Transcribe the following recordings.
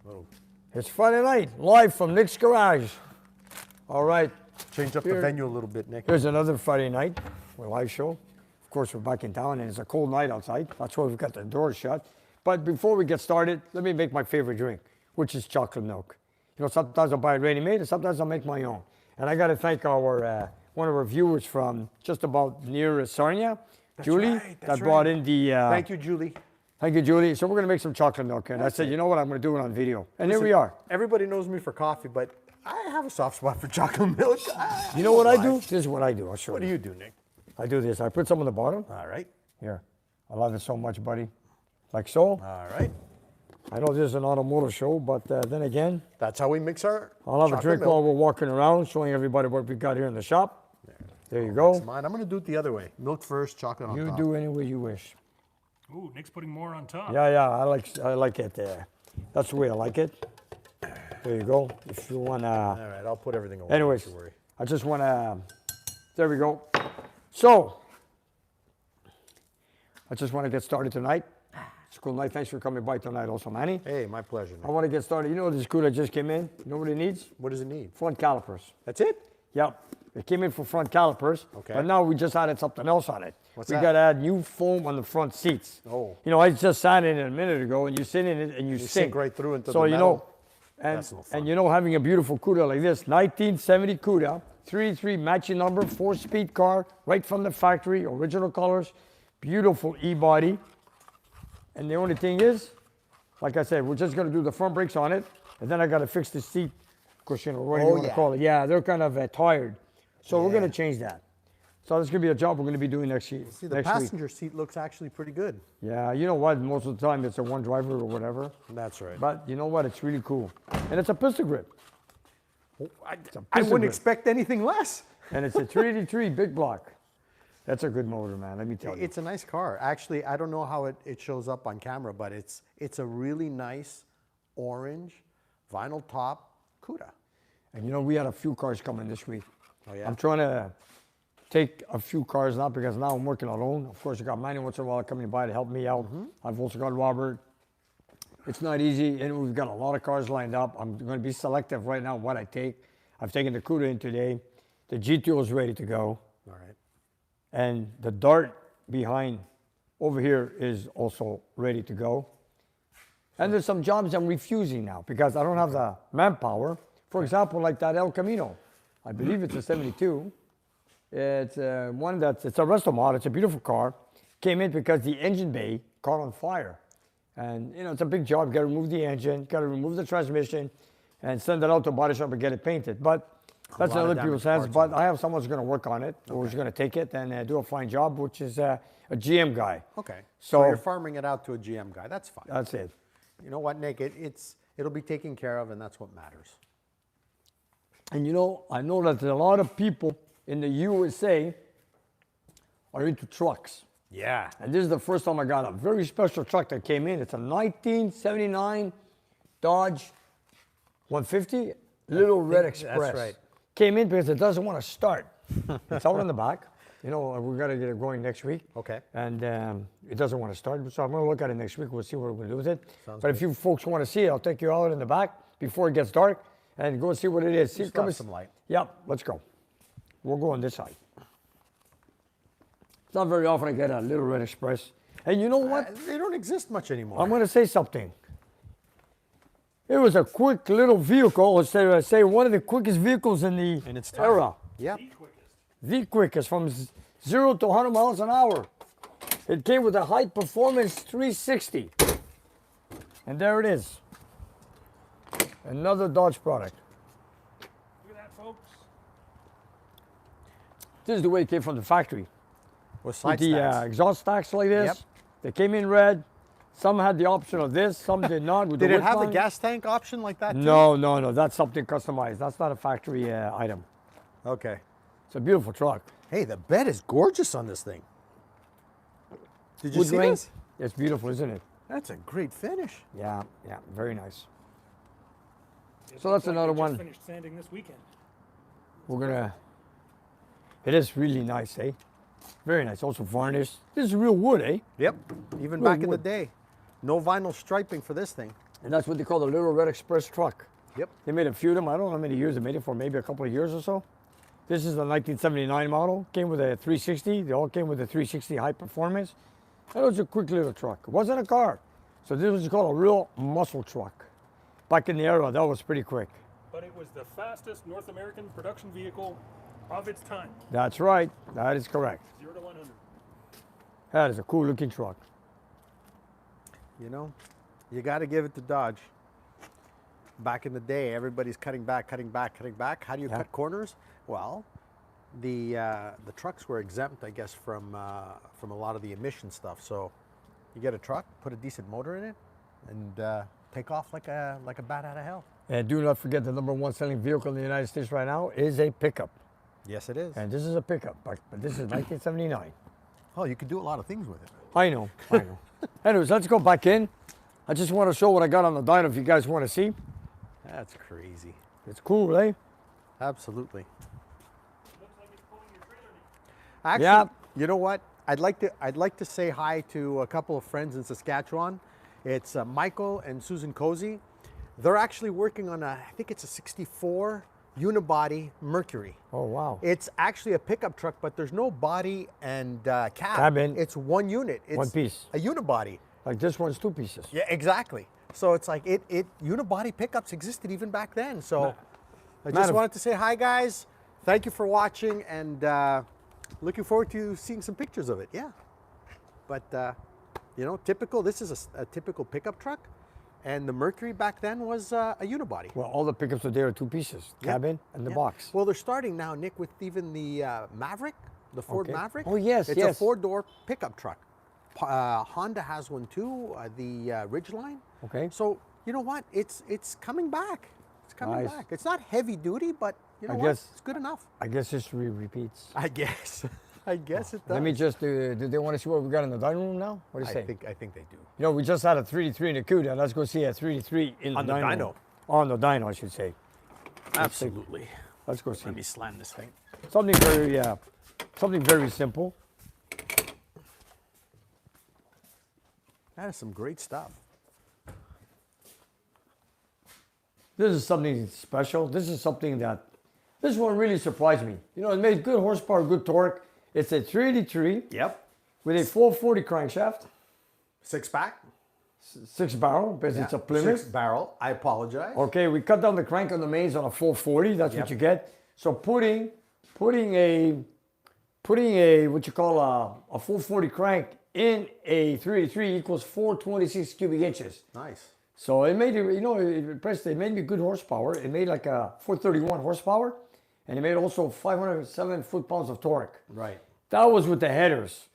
Oh. It's Friday night, live from Nick's garage. All right. Change up the venue a little bit, Nick. Here's another Friday night, a live show. Of course, we're back in town, and it's a cold night outside. That's why we've got the doors shut. But before we get started, let me make my favorite drink, which is chocolate milk. You know, sometimes I'll buy it ready-made, and sometimes I'll make my own. And I got to thank our one of our viewers from just about near Sarnia, Julie, that brought in the... Thank you, Julie. Thank you, Julie. So we're going to make some chocolate milk. And I said, you know what, I'm going to do it on video. And here we are. Everybody knows me for coffee, but I have a soft spot for chocolate milk. You know what I do? This is what I do. I'll show you. What do you do, Nick? I do this. I put some on the bottom. All right. Here. I love it so much, buddy. Like so. All right. I know this is an automotive show, but then again, that's how we mix our I'll have a drink milk. while we're walking around, showing everybody what we got here in the shop. There you go. That's mine. I'm going to do it the other way. Milk first, chocolate on top. You do any way you wish. Ooh, Nick's putting more on top. Yeah, I like it. That's the way I like it. There you go. If you want to... All right, I'll put everything away. Anyways, Don't you worry. I just want to... There we go. So, I just want to get started tonight. It's a cool night. Thanks for coming by tonight also, Manny. Hey, my pleasure, Nick. I want to get started. You know this Cuda just came in? You know what it needs? What does it need? Front calipers. That's it? Yep. It came in for front calipers, Okay. but now we just added something else on it. What's we that? got to add new foam on the front seats. Oh. You know, I just sat in it a minute ago, and you sit in it and you sink right through into so the you metal. know, and, That's no fun. and you know, having a beautiful Cuda like this, 1970 Cuda, 33 matching number, 4-speed car, right from the factory, original colors, beautiful E-body. And the only thing is, like I said, we're just going to do the front brakes on it, and then I got to fix the seat cushion, or whatever you want to call it. Yeah, they're kind of tired. So we're going to change that. So this is going to be a job we're going to be doing next week. See, the passenger seat looks actually pretty good. Yeah, you know what? Most of the time it's a one driver or whatever. That's right. But you know what? It's really cool. And it's a pistol grip. I wouldn't expect anything less. And it's a 383 big block. That's a good motor, man. Let me tell you. It's a nice car. Actually, I don't know how it shows up on camera, but it's a really nice orange vinyl top Cuda. And you know, we had a few cars coming this week. Oh, yeah? I'm trying to take a few cars now because now I'm working alone. Of course, I got Manny once in a while coming by to help me out. I've also got Robert. It's not easy, and we've got a lot of cars lined up. I'm going to be selective right now what I take. I've taken the Cuda in today. The GTO is ready to go. All right. And the Dart behind over here is also ready to go. And there's some jobs I'm refusing now because I don't have the manpower. For example, like that El Camino. I believe it's a 72. It's one it's a resto mod. It's a beautiful car. Came in because the engine bay caught on fire. And, you know, it's a big job. Got to remove the engine, got to remove the transmission, and send it out to a body shop and get it painted. But that's in other people's hands. But I have someone who's going to work on it, or who's going to take it and do a fine job, which is a GM guy. Okay. So you're farming it out to a GM guy. That's fine. That's it. You know what, Nick? It'll be taken care of, and that's what matters. And you know, I know that a lot of people in the USA are into trucks. Yeah. And this is the first time I got a very special truck that came in. It's a 1979 Dodge 150 Little Red Express. That's right. Came in because it doesn't want to start. It's out in the back. You know, we're going to get it going next week. Okay. And it doesn't want to start. So I'm going to look at it next week. We'll see what we're going to do with it. Sounds but good. if you folks want to see it, I'll take you out in the back before it gets dark and go and see what it is. See, Come some light. Yep, let's go. We'll go on this side. It's not very often I get a Little Red Express. And you know what? They don't exist much anymore. I'm going to say something. It was a quick little vehicle. Let's say one of the quickest vehicles in its the time. era. Yep. The quickest, from 0 to 100 miles an hour. It came with a high performance 360. And there it is. Another Dodge product. Look at that, folks. This is the way it came from the factory. With With the exhaust stacks like this. Yep. They came in red. Some had the option of this, some did not. With Did the it have a width line. gas tank option like that too? No. That's something customized. That's not a factory item. Okay. It's a beautiful truck. Hey, the bed is gorgeous on this thing. Did you Wood see grain. this? It's beautiful, isn't it? That's a great finish. Yeah, very nice. It So looks that's like another they one. Just finished sanding this weekend. We're gonna. It is really nice, eh? Very nice. Also varnished. This is real wood, eh? Yep. Even Well, back in the wood. day. No vinyl striping for this thing. And that's what they call the Little Red Express truck. Yep. They made a few of them. I don't know how many years they made it for, maybe a couple of years or so. This is the 1979 model. Came with a 360. They all came with a 360 high performance. And it was a quick little truck. It wasn't a car. So this was called a real muscle truck. Back in the era, that was pretty quick. But it was the fastest North American production vehicle of its time. That's right. That is correct. 0 to 100. That is a cool looking truck. You know, you got to give it to Dodge. Back in the day, everybody's cutting back, cutting back, cutting back. How do you cut corners? Well, the trucks were exempt, I guess, from a lot of the emission stuff. So you get a truck, put a decent motor in it, and take off like a bat out of hell. And do not forget the #1 selling vehicle in the United States right now is a pickup. Yes, it is. And this is a pickup, but this is 1979. Oh, you could do a lot of things with it. I know. Anyways, let's go back in. I just want to show what I got on the dyno if you guys want to see. That's crazy. It's cool, eh? Absolutely. Looks like it's pulling your trailer. Actually, Yeah. you know what? I'd like to say hi to a couple of friends in Saskatchewan. It's Michael and Susan Cozy. They're actually working on I think it's a 64 unibody Mercury. Oh, wow. It's actually a pickup truck, but there's no body and cab. Cabin. It's one unit. It's One piece. A unibody. Like this one's 2 pieces. Yeah, exactly. So it's like unibody pickups existed even back then. So I just wanted to say hi, guys. Thank you for watching, and looking forward to seeing some pictures of it. Yeah. But you know, typical. This is a typical pickup truck, and the Mercury back then was a unibody. Well, all the pickups today are 2 pieces. Cabin and the Yeah. box. Well, they're starting now, Nick, with even the Maverick, the Ford Okay. Maverick. Oh, yes, it's yes. a 4-door pickup truck. Honda has one too, the Ridgeline. Okay. So you know what? It's coming back. It's coming Nice. back. It's not heavy duty, but you know what? guess- It's good enough. I guess history repeats. I guess. I guess it does. Let me just, do they want to see what we got in the dining room now? What do you say? I think they do. You know, we just had a 3D3 in the Cuda. Let's go see a 3D3 in On the the dyno. dyno. On the dyno, I should say. Absolutely. Let's go see. Let me slam this thing. Something very simple. That is some great stuff. This is something special. This one really surprised me. You know, it made good horsepower, good torque. It's a 383 Yep. with a 440 crankshaft, 6-pack. 6-barrel, because it's a Plymouth. 6-barrel. I apologize. Okay, we cut down the crank on the mains on a 440. That's Yep. what you get. So putting a what you call a 440 crank in a 383 equals 426 cubic inches. Nice. So it made it, you know, it made me good horsepower. It made like a 431 horsepower, and it made also 507 foot-pounds of torque. Right. That was with the headers.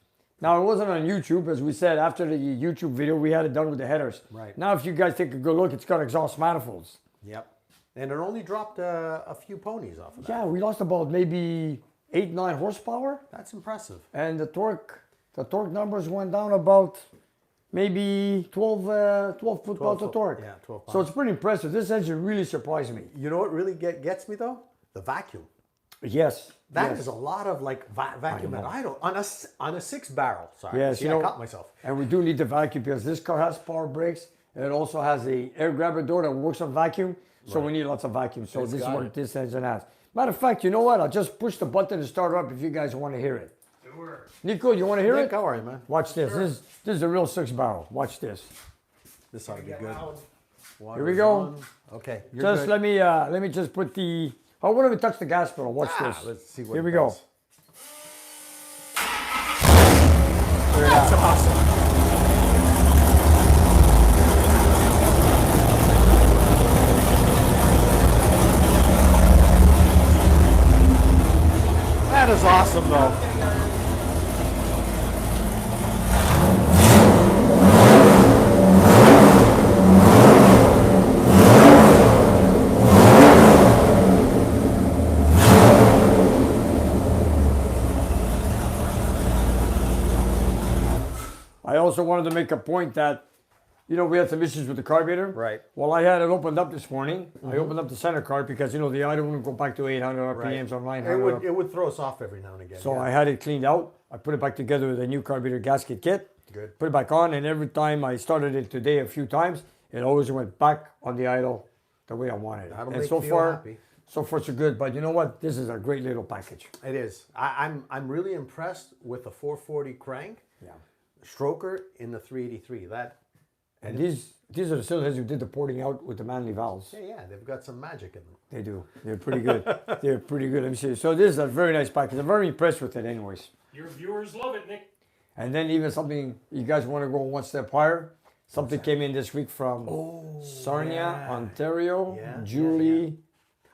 Now, it wasn't on YouTube, as we said, after the YouTube video, we had it done with the headers. Right. Now, if you guys take a good look, it's got exhaust manifolds. Yep. And it only dropped a few ponies off of that. Yeah, we lost about maybe 8-9 horsepower, That's impressive. and the torque numbers went down about maybe 12 foot-pounds of torque. Yeah, 12 So pounds. it's pretty impressive. This engine really surprised me. You know what really gets me though? The vacuum. Yes. That yes. is a lot of like vacuum and idle on a 6-barrel. Sorry. Yes, See, you know, I caught myself. And we do need the vacuum because this car has power brakes and it also has a air grabber door that works on vacuum. So we need lots of vacuum. So It's this is got what it. this engine has. Matter of fact, you know what? I'll just push the button to start up if you guys want to hear it. Sure. Nico, you want to hear Nick, it? how are you, man? Watch this. This is a real 6-barrel. Watch this. This ought to be good. Here we go. On. Okay. You're Just good. let me just put the. Oh, why don't we touch the gas pedal? Watch this. Let's see what Here it we go. does. That's awesome. That is awesome, though. I also wanted to make a point that, you know, we had some issues with the carburetor. Right. Well, I had it opened up this morning. I opened up the center card because, you know, the idle wouldn't go back to 800 RPMs or 900. It would throw us off every now and again. So yeah. I had it cleaned out. I put it back together with a new carburetor gasket kit. Good. Put it back on, and every time I started it today a few times, It always went back on the idle the way I wanted it. That'll And make so Theo far, happy. so good. But you know what? This is a great little package. It is. I'm really impressed with the 440 crank. Yeah. Stroker in the 383. And these are the cylinders who did the porting out with the Manly valves. Yeah, they've got some magic in them. They do. They're pretty good. They're pretty good. Let me see. So this is a very nice package. I'm very impressed with it anyways. Your viewers love it, Nick. And then even something, you guys want to go one step higher? Something came in this week from Sarnia, Ontario. Yeah, Julie.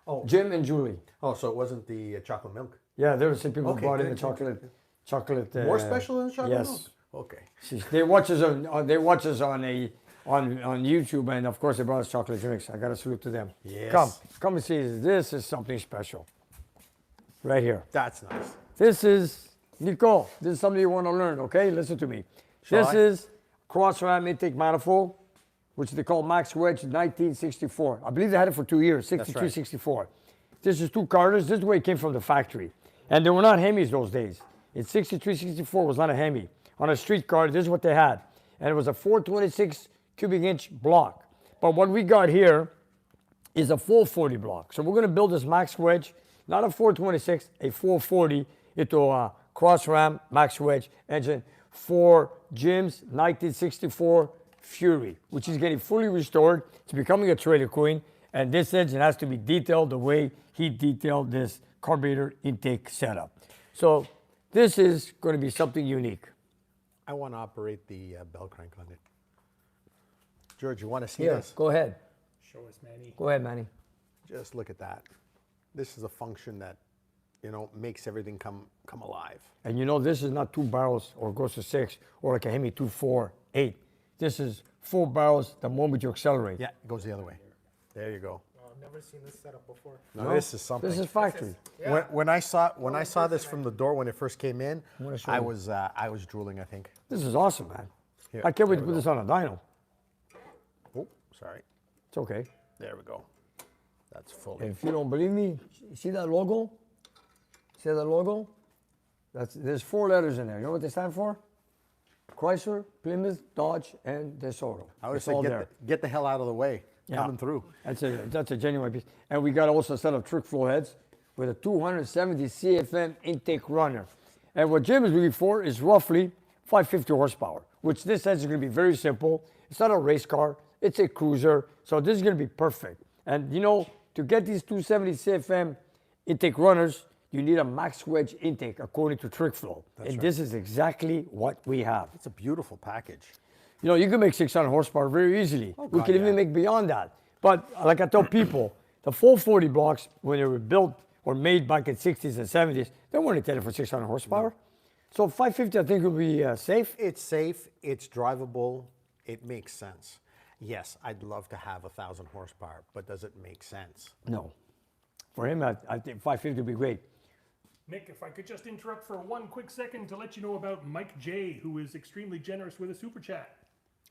Oh. Jim and Julie. Oh, so it wasn't the chocolate milk. Yeah, they're the same people who Okay, brought in good, the good, chocolate. More special than chocolate yes. milk? Okay. They watch us on YouTube, and of course they brought us chocolate drinks. I got to salute to them. Yes. Come and see this. This is something special. Right here. That's nice. This is Nicole. This is something you want to learn. Okay, listen to me. Shall This I? is cross ram intake manifold, which they call Max Wedge 1964. I believe they had it for 2 years, 62, right. 64. This is 2 Carters. This is the way it came from the factory. And they were not Hemis those days. In 63, 64 was not a Hemi. On a street car, this is what they had. And it was a 426 cubic inch block. But what we got here is a 440 block. So we're going to build this Max Wedge, not a 426, a 440 into a cross ram Max Wedge engine for Jim's 1964 Fury, which is getting fully restored. It's becoming a trailer queen. And this engine has to be detailed the way he detailed this carburetor intake setup. So this is going to be something unique. I want to operate the bell crank on it. George, you want to see Here, this? go ahead. Show us, Manny. Go ahead, Manny. Just look at that. This is a function that, makes everything come alive. And this is not 2 barrels or goes to 6 or like a Hemi 2, 4, 8. This is 4 barrels the moment you accelerate. Yeah, it goes the other way. There you go. Oh, I've never seen this setup before. No, this is something. This is factory. When I saw this from the door when it first came in, wanna show I you. was drooling. I think. This is awesome, man. Here, I can't wait there to we put this on a dyno. Oh, sorry. It's okay. There we go. That's full. And if you don't believe me, see that logo? See that logo? There's 4 letters in there. You know what they stand for? Chrysler, Plymouth, Dodge, and DeSoto. I would It's say all there. get the hell out of the way. Yeah. Coming through. That's a genuine piece. And we got also a set of trick flow heads with a 270 CFM intake runner. And what Jim is looking for is roughly 550 horsepower, which this engine is going to be very simple. It's not a race car. It's a cruiser. So this is going to be perfect. And to get these 270 CFM intake runners, you need a max wedge intake according to trick flow. And this is exactly what we have. It's a beautiful package. You can make 600 horsepower very easily. We God, can even yeah. make beyond that. But like I tell people, the 440 blocks, when they were built or made back in 60s and 70s, they weren't intended for 600 horsepower. So 550, I think, will be safe. It's safe. It's drivable. It makes sense. Yes, I'd love to have 1,000 horsepower, but does it make sense? No. For him, I think 550 would be great. Nick, if I could just interrupt for one quick second to let you know about Mike J, who is extremely generous with a super chat.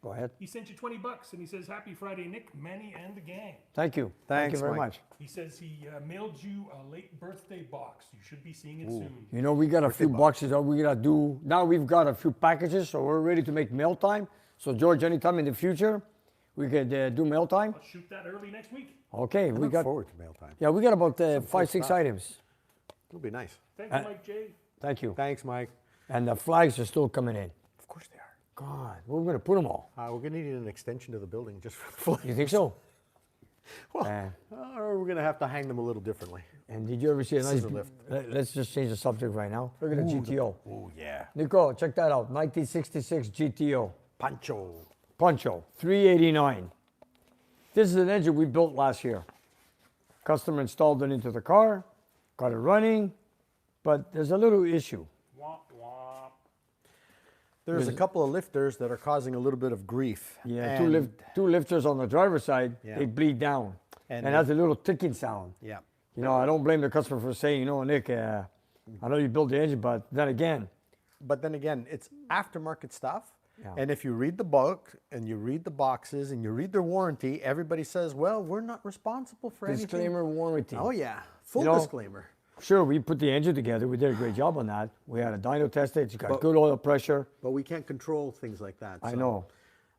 Go ahead. He sent you $20 and he says, "Happy Friday, Nick, Manny, and the gang." Thank you. Thank you Thanks, very Mike. much. He says he mailed you a late birthday box. You should be seeing it soon. We got a few boxes that we got to do. Now we've got a few packages, so we're ready to make mail time. So, George, anytime in the future, we could do mail time. I'll shoot that early next week. Okay, we Look got. forward to mail time. Yeah, we got about 5, 6 items. It'll be nice. Thank you, Mike J. Thank you. Thanks, Mike. And the flags are still coming in. Of course they are. God, we're going to put them all. We're going to need an extension to the building just for the flag. You think so? Well, or we're going to have to hang them a little differently. And did you ever see a nice? Scissor lift. Let's just change the subject right now. Look at the GTO. Oh, yeah. Nico, check that out. 1966 GTO. Pancho. Poncho, 389. This is an engine we built last year. Customer installed it into the car, got it running, but there's a little issue. Womp womp. There's a couple of lifters that are causing a little bit of grief. Yeah, And- two lifters on the driver's side, Yeah. they bleed down. And And has a little ticking sound. Yeah. I don't blame the customer for saying, Nick, I know you built the engine, but then again, But then again, it's aftermarket stuff. Yeah. And if you read the book and you read the boxes and you read their warranty, everybody says, well, we're not responsible for anything. disclaimer warranty. Oh, yeah. Full You know, disclaimer. Sure, we put the engine together. We did a great job on that. We had a dyno test it. It's got But- good oil pressure. But we can't control things like that. I so, know.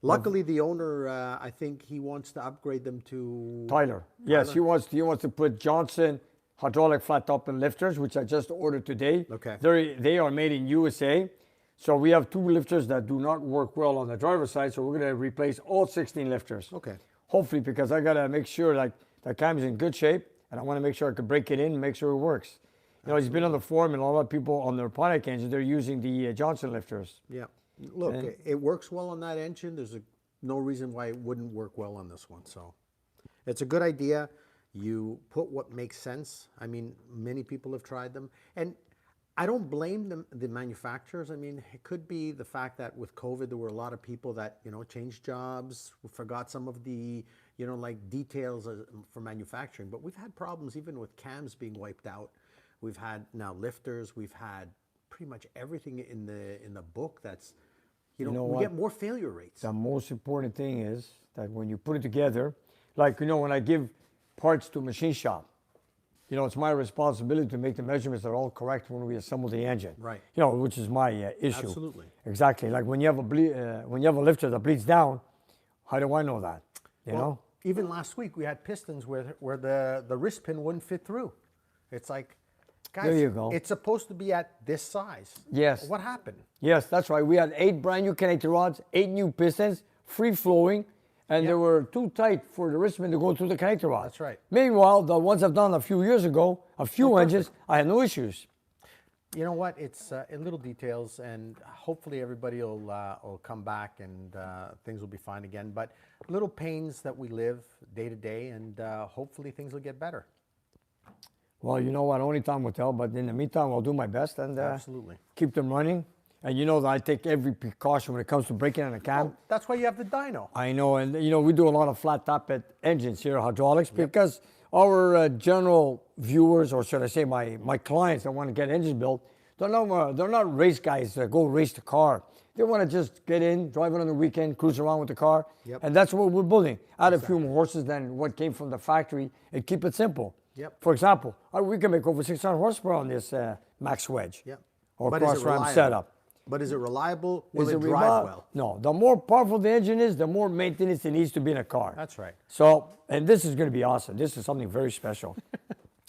Luckily, the owner, I think he wants to upgrade them to Tyler. Yes, he wants to put Johnson hydraulic flat top and lifters, which I just ordered today. Okay. They are made in USA. So we have 2 lifters that do not work well on the driver's side. So we're going to replace all 16 lifters. Okay. Hopefully, because I got to make sure like the cam is in good shape, and I want to make sure I can break it in and make sure it works. You know, he's been on the forum, and a lot of people on their Pontiac engines, they're using the Johnson lifters. Yeah. Look, it works well on that engine. There's no reason why it wouldn't work well on this one. So it's a good idea. You put what makes sense. I mean, many people have tried them. And I don't blame the manufacturers. I mean, it could be the fact that with COVID, there were a lot of people that, you know, changed jobs, forgot some of the, you know, like details for manufacturing. But we've had problems even with cams being wiped out. We've had now lifters. We've had pretty much everything in the book that's, you know we get more failure rates. The most important thing is that when you put it together, like, you know, when I give parts to a machine shop, you know, it's my responsibility to make the measurements that are all correct when we assemble the engine. Right. You know, which is my issue. Absolutely. Exactly. Like when you have a lifter that bleeds down, how do I know that? You know? Even last week we had pistons where the wrist pin wouldn't fit through. It's like, guys, there you go. It's supposed to be at this size. Yes. What happened? Yes, that's right. We had 8 brand new connector rods, 8 new pistons, free flowing, and they were too tight for the wristman to go through the connector rod. That's right. Meanwhile, the ones I've done a few years ago, a few engines, I had no issues. You know what? It's in little details, and hopefully everybody will come back and things will be fine again. But little pains that we live day to day, and hopefully things will get better. Well, you know what? Only time will tell. But in the meantime, I'll do my best and Absolutely. keep them running. And you know that I take every precaution when it comes to breaking on a cam. Oh, that's why you have the dyno. I know, and you know, we do a lot of flat top engines here, hydraulics, because our general viewers, or should I say my clients that want to get engines built, they're not race guys that go race the car. They want to just get in, drive it on the weekend, cruise around with the car. Yep. And that's what we're building. Add a few more horses than what came from the factory and keep it simple. Yep. For example, we can make over 600 horsepower on this max wedge or But is it cross ram reliable? setup. But is it reliable? Will it drive reliable? well? No. The more powerful the engine is, the more maintenance it needs to be in a car. That's right. So, and this is going to be awesome. This is something very special.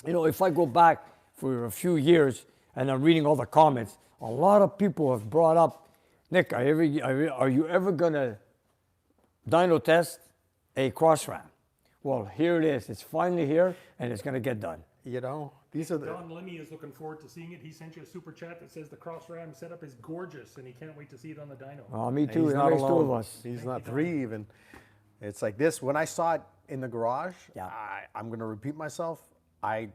You know, if I go back for a few years and I'm reading all the comments, a lot of people have brought up, Nick, are you ever going to dyno test a cross ram? Well, here it is. It's finally here, and it's going to get done. You know, these are the... Don Lemmy is looking forward to seeing it. He sent you a super chat that says the cross ram setup is gorgeous, and he can't wait to see it on the dyno. Me too. He's It not makes 2 of alone. us. He's not 3 even. It's like this. When I saw it in the garage, Yeah. I'm going to repeat myself. I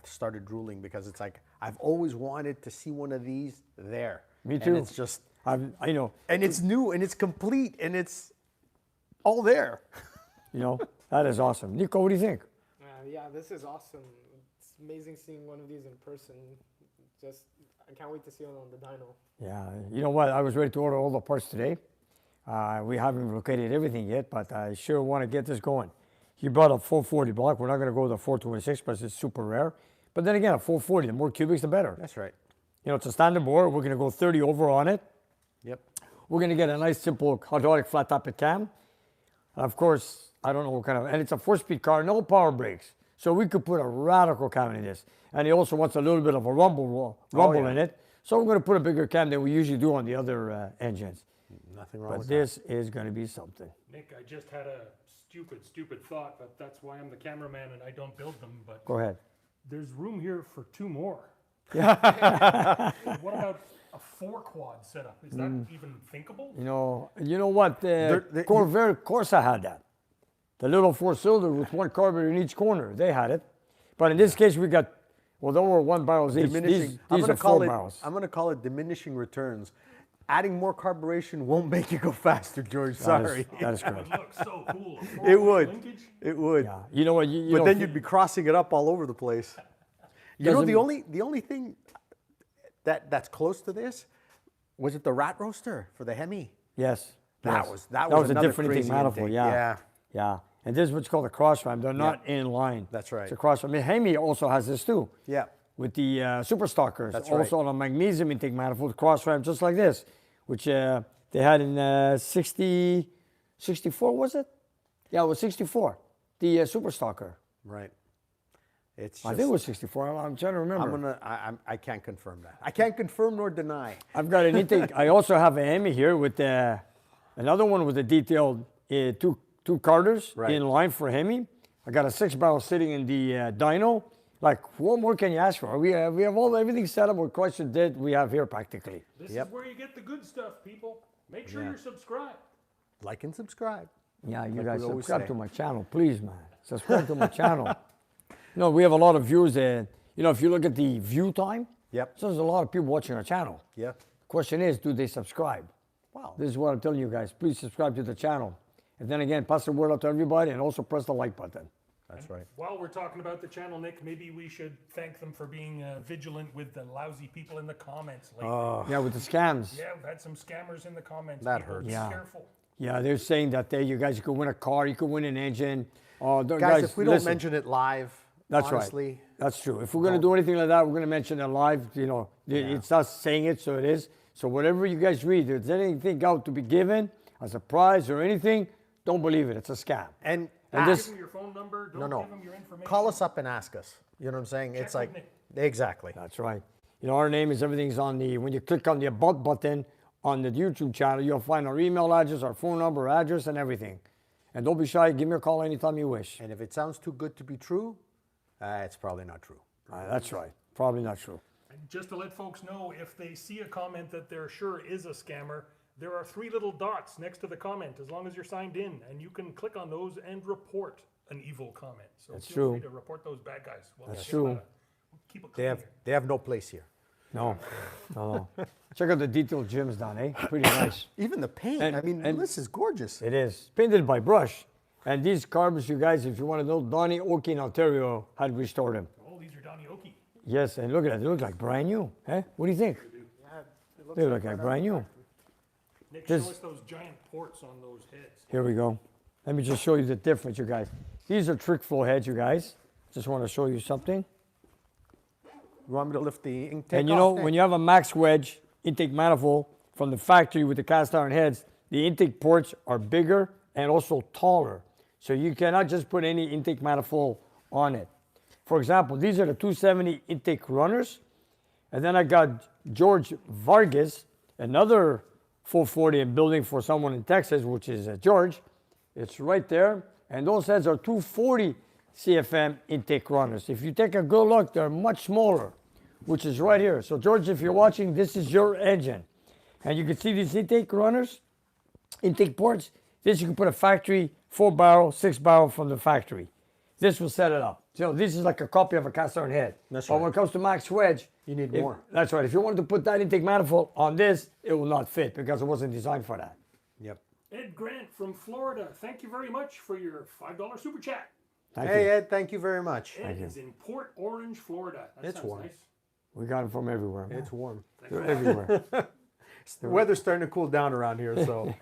started drooling because it's like I've always wanted to see one of these there. Me too. And it's just, I know. and it's new and it's complete and it's all there. You know, that is awesome. Nico, what do you think? Yeah, this is awesome. It's amazing seeing one of these in person. Just, I can't wait to see it on the dyno. Yeah, you know what? I was ready to order all the parts today. We haven't located everything yet, but I sure want to get this going. He brought a 440 block. We're not going to go with the 426 because it's super rare. But then again, a 440, the more cubics, the better. That's right. You know, it's a standard bore. We're going to go 30 over on it. Yep. We're going to get a nice, simple hydraulic flat top cam. And of course, I don't know what kind of, and it's a 4-speed car, no power brakes. So we could put a radical cam in this. And he also wants a little bit of a rumble in it. So we're going to put a bigger cam than we usually do on the other engines. Nothing wrong But with this is going to be something. Nick, I just had a stupid thought, but that's why I'm the cameraman and I don't build them. But Go ahead. there's room here for 2 more. What about a 4-quad setup? Is that even thinkable? You know what? Corsa had that. The little 4-cylinder with 1 carburetor in each corner. They had it. But in this case, we got, well, there were 1 barrels each. These are 4 barrels. I'm going to call it diminishing returns. Adding more carburation won't make you go faster, George. Sorry. That is That correct. would look so cool. It would. Linkage? It would. Yeah. You know what? But then you'd be crossing it up all over the place. You know, Doesn't- the only thing that's close to this was it the rat roaster for the Hemi. Yes. That yes. was a another different crazy intake manifold. intake. Yeah. Yeah. And this is what's called a cross ram. They're not in line. That's right. It's a cross ram. I mean, Hemi also has this too. Yeah. With the Super Stalkers. That's also on a magnesium intake manifold, cross ram just like this, which they had in 60, 64 was it? Yeah, it was 64. The Super Stalker. Right. It's I just, think it was 64. I'm trying to remember. I can't confirm that. I can't confirm nor deny. I've got an intake. I also have an Hemi here with another one with a detailed two Carters Right. in line for Hemi. I got a 6-barrel sitting in the Dyno. Like, what more can you ask for? We have everything set up. What question did we have here practically? This Yep. is where you get the good stuff, people. Make sure Yeah. you're subscribed. Like and subscribe. Yeah, you Like guys we always subscribe say. to my channel, please, man. Subscribe to my channel. No, we have a lot of views, and if you look at the view time, Yep. so there's a lot of people watching our channel. Yeah. Question is, do they subscribe? Wow. This is what I'm telling you guys. Please subscribe to the channel. And then again, pass the word out to everybody, and also press the like button. That's right. While we're talking about the channel, Nick, maybe we should thank them for being vigilant with the lousy people in the comments lately. Yeah, with the scams. Yeah, we've had some scammers in the comments. That people. hurts. Be Yeah. careful. Yeah, they're saying that you guys could win a car, you could win an engine. Guys, if we don't listen, mention it live, that's honestly, right. That's true. If we're going to do anything like that, we're going to mention it live. It's us saying it, so it is. So whatever you guys read, if there's anything out to be given as a prize or anything, don't believe it. It's a scam. and Don't this- give them your phone number. Don't no. give them your information. call us up and ask us. You know what I'm saying? Check It's like, with exactly. That's right. Our name is everything's on when you click on the About button on the YouTube channel, you'll find our email address, our phone number, address, and everything. And don't be shy. Give me a call anytime you wish. And if it sounds too good to be true, it's probably not true. That's right. Probably not true. And just to let folks know, if they see a comment that they're sure is a scammer, there are 3 little dots next to the comment, as long as you're signed in, and you can click on those and report an evil comment. So That's feel true. free to report those bad guys. We'll That's get them true. out of- Keep it They clean have here. they have no place here. No. No. Check out the detailed gyms down, eh? Pretty nice. Even the paint. And- I mean, and- this is gorgeous. It is. Painted by brush. And these carbons, you guys, if you want to know, Donnie Oki in Ontario had restored them. Oh, these are Donnie Oki. Yes, and look at it. They look like brand new. Eh? What do you think? Yeah, it looks They look right like out brand of the new. factory. Nick, This- show us those giant ports on those heads. Here we go. Let me just show you the difference, you guys. These are trick flow heads, you guys. Just want to show you something. You want me to lift the intake And off, when you have a max wedge intake manifold from the factory with the cast iron heads, the intake ports are bigger and also taller. So you cannot just put any intake manifold on it. For example, these are the 270 intake runners. And then I got George Vargas, another 440 I'm building for someone in Texas, which is George. It's right there. And those heads are 240 CFM intake runners. If you take a good look, they're much smaller, which is right here. So George, if you're watching, this is your engine. And you can see these intake runners, intake ports. This you can put a factory 4-barrel, 6-barrel from the factory. This will set it up. So this is like a copy of a cast iron head. That's But right. when it comes to max wedge, You need if- more. That's right. If you wanted to put that intake manifold on this, it will not fit because it wasn't designed for that. Yep. Ed Grant from Florida, thank you very much for your $5 super chat. Thank Hey, you. Ed, thank you very much. Ed is in Port Orange, Florida. That It's sounds warm. nice. We got them from everywhere. Man. It's warm. They're everywhere. The weather's starting to cool down around here, so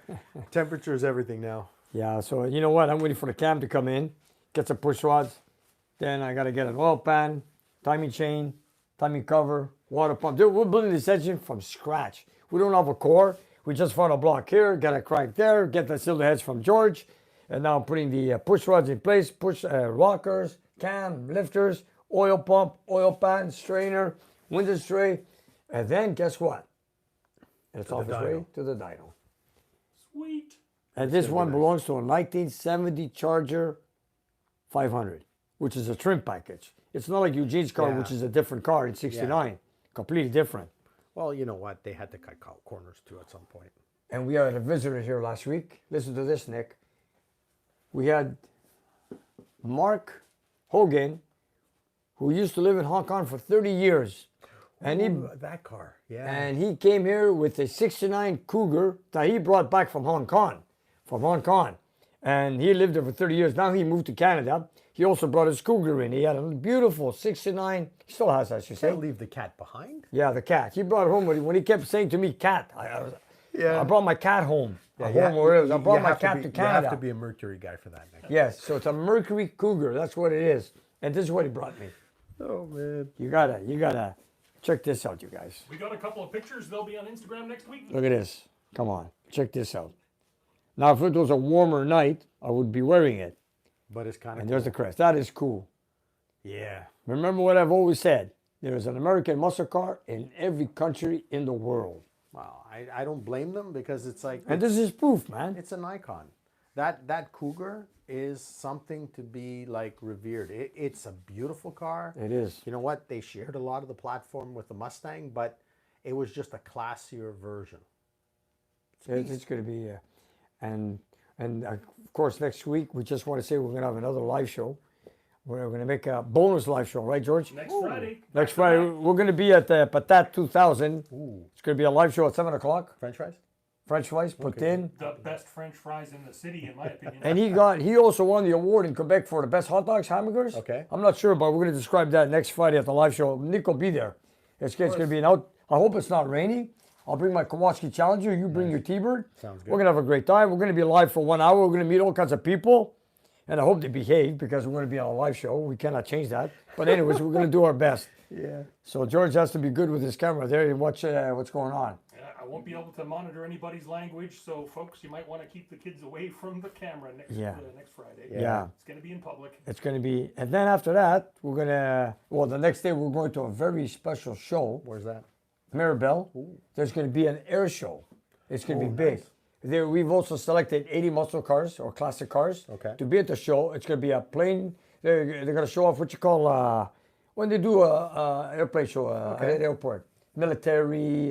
temperature is everything now. Yeah, so you know what? I'm waiting for the cam to come in, get some push rods. Then I got to get an oil pan, timing chain, timing cover, water pump. Dude, we're building this engine from scratch. We don't have a core. We just found a block here, got a crank there, get the cylinder heads from George. And now I'm putting the push rods in place, push rockers, cam, lifters, oil pump, oil pan, strainer, window tray. And then guess what? It's To off the its way dyno. to the dyno. Sweet. And this gonna be one nice. belongs to a 1970 Charger 500, which is a trim package. It's not like Eugene's car, Yeah. which is a different car in 69. Completely different. Well, you know what? They had to cut corners too at some point. And we had a visitor here last week. Listen to this, Nick. We had Mark Hogan, who used to live in Hong Kong for 30 years. And he Ooh, that car, yeah. And he came here with a 69 Cougar that he brought back from Hong Kong. And he lived there for 30 years. Now he moved to Canada. He also brought his Cougar in. He had a beautiful 69, he still has, I should say. Can't leave the cat behind. Yeah, the cat. He brought it home when he kept saying to me, cat. Yeah. I brought my cat home. Yeah, Home where it is. I brought my have cat be, to You Canada. have to be a Mercury guy for that, Nick. Yes, so it's a Mercury Cougar. That's what it is. And this is what he brought me. Oh man. You gotta check this out, you guys. We got a couple of pictures. They'll be on Instagram next week. Look at this. Come on, check this out. Now, if it was a warmer night, I would be wearing it. But it's kind of And cool. there's the crest. That is cool. Yeah. Remember what I've always said. There is an American muscle car in every country in the world. Well, I don't blame them because it's like And this is proof, man. it's an icon. That Cougar is something to be like revered. It's a beautiful car. It is. You know what? They shared a lot of the platform with the Mustang, but it was just a classier version. It's going to be, and of course next week we just want to say we're going to have another live show. We're going to make a bonus live show, right, George? Next Friday. Next Friday we're going to be at the Patat 2000. It's going to be a live show at 7 o'clock. French fries? French fries put in. The best French fries in the city, in my opinion. And he also won the award in Quebec for the best hot dogs, hamburgers. Okay. I'm not sure, but we're going to describe that next Friday at the live show. Nick will be there. It's going to be an out. I hope it's not rainy. I'll bring my Kowalski Challenger. You bring your T-Bird. Sounds good. We're going to have a great time. We're going to be live for 1 hour. We're going to meet all kinds of people. And I hope they behave because we're going to be on a live show. We cannot change that. But anyways, we're going to do our best. Yeah. So George has to be good with his camera there and watch what's going on. I won't be able to monitor anybody's language, so folks, you might want to keep the kids away from the camera next Friday. Yeah. It's going to be in public. It's going to be, and then after that, we're going to, the next day we're going to a very special show. Where's that? Maribel. There's going to be an air show. It's going to be big. There, we've also selected 80 muscle cars or classic cars to be at the show. It's going to be a plane. They're going to show off what you call when they do a airplane show at an airport. Military,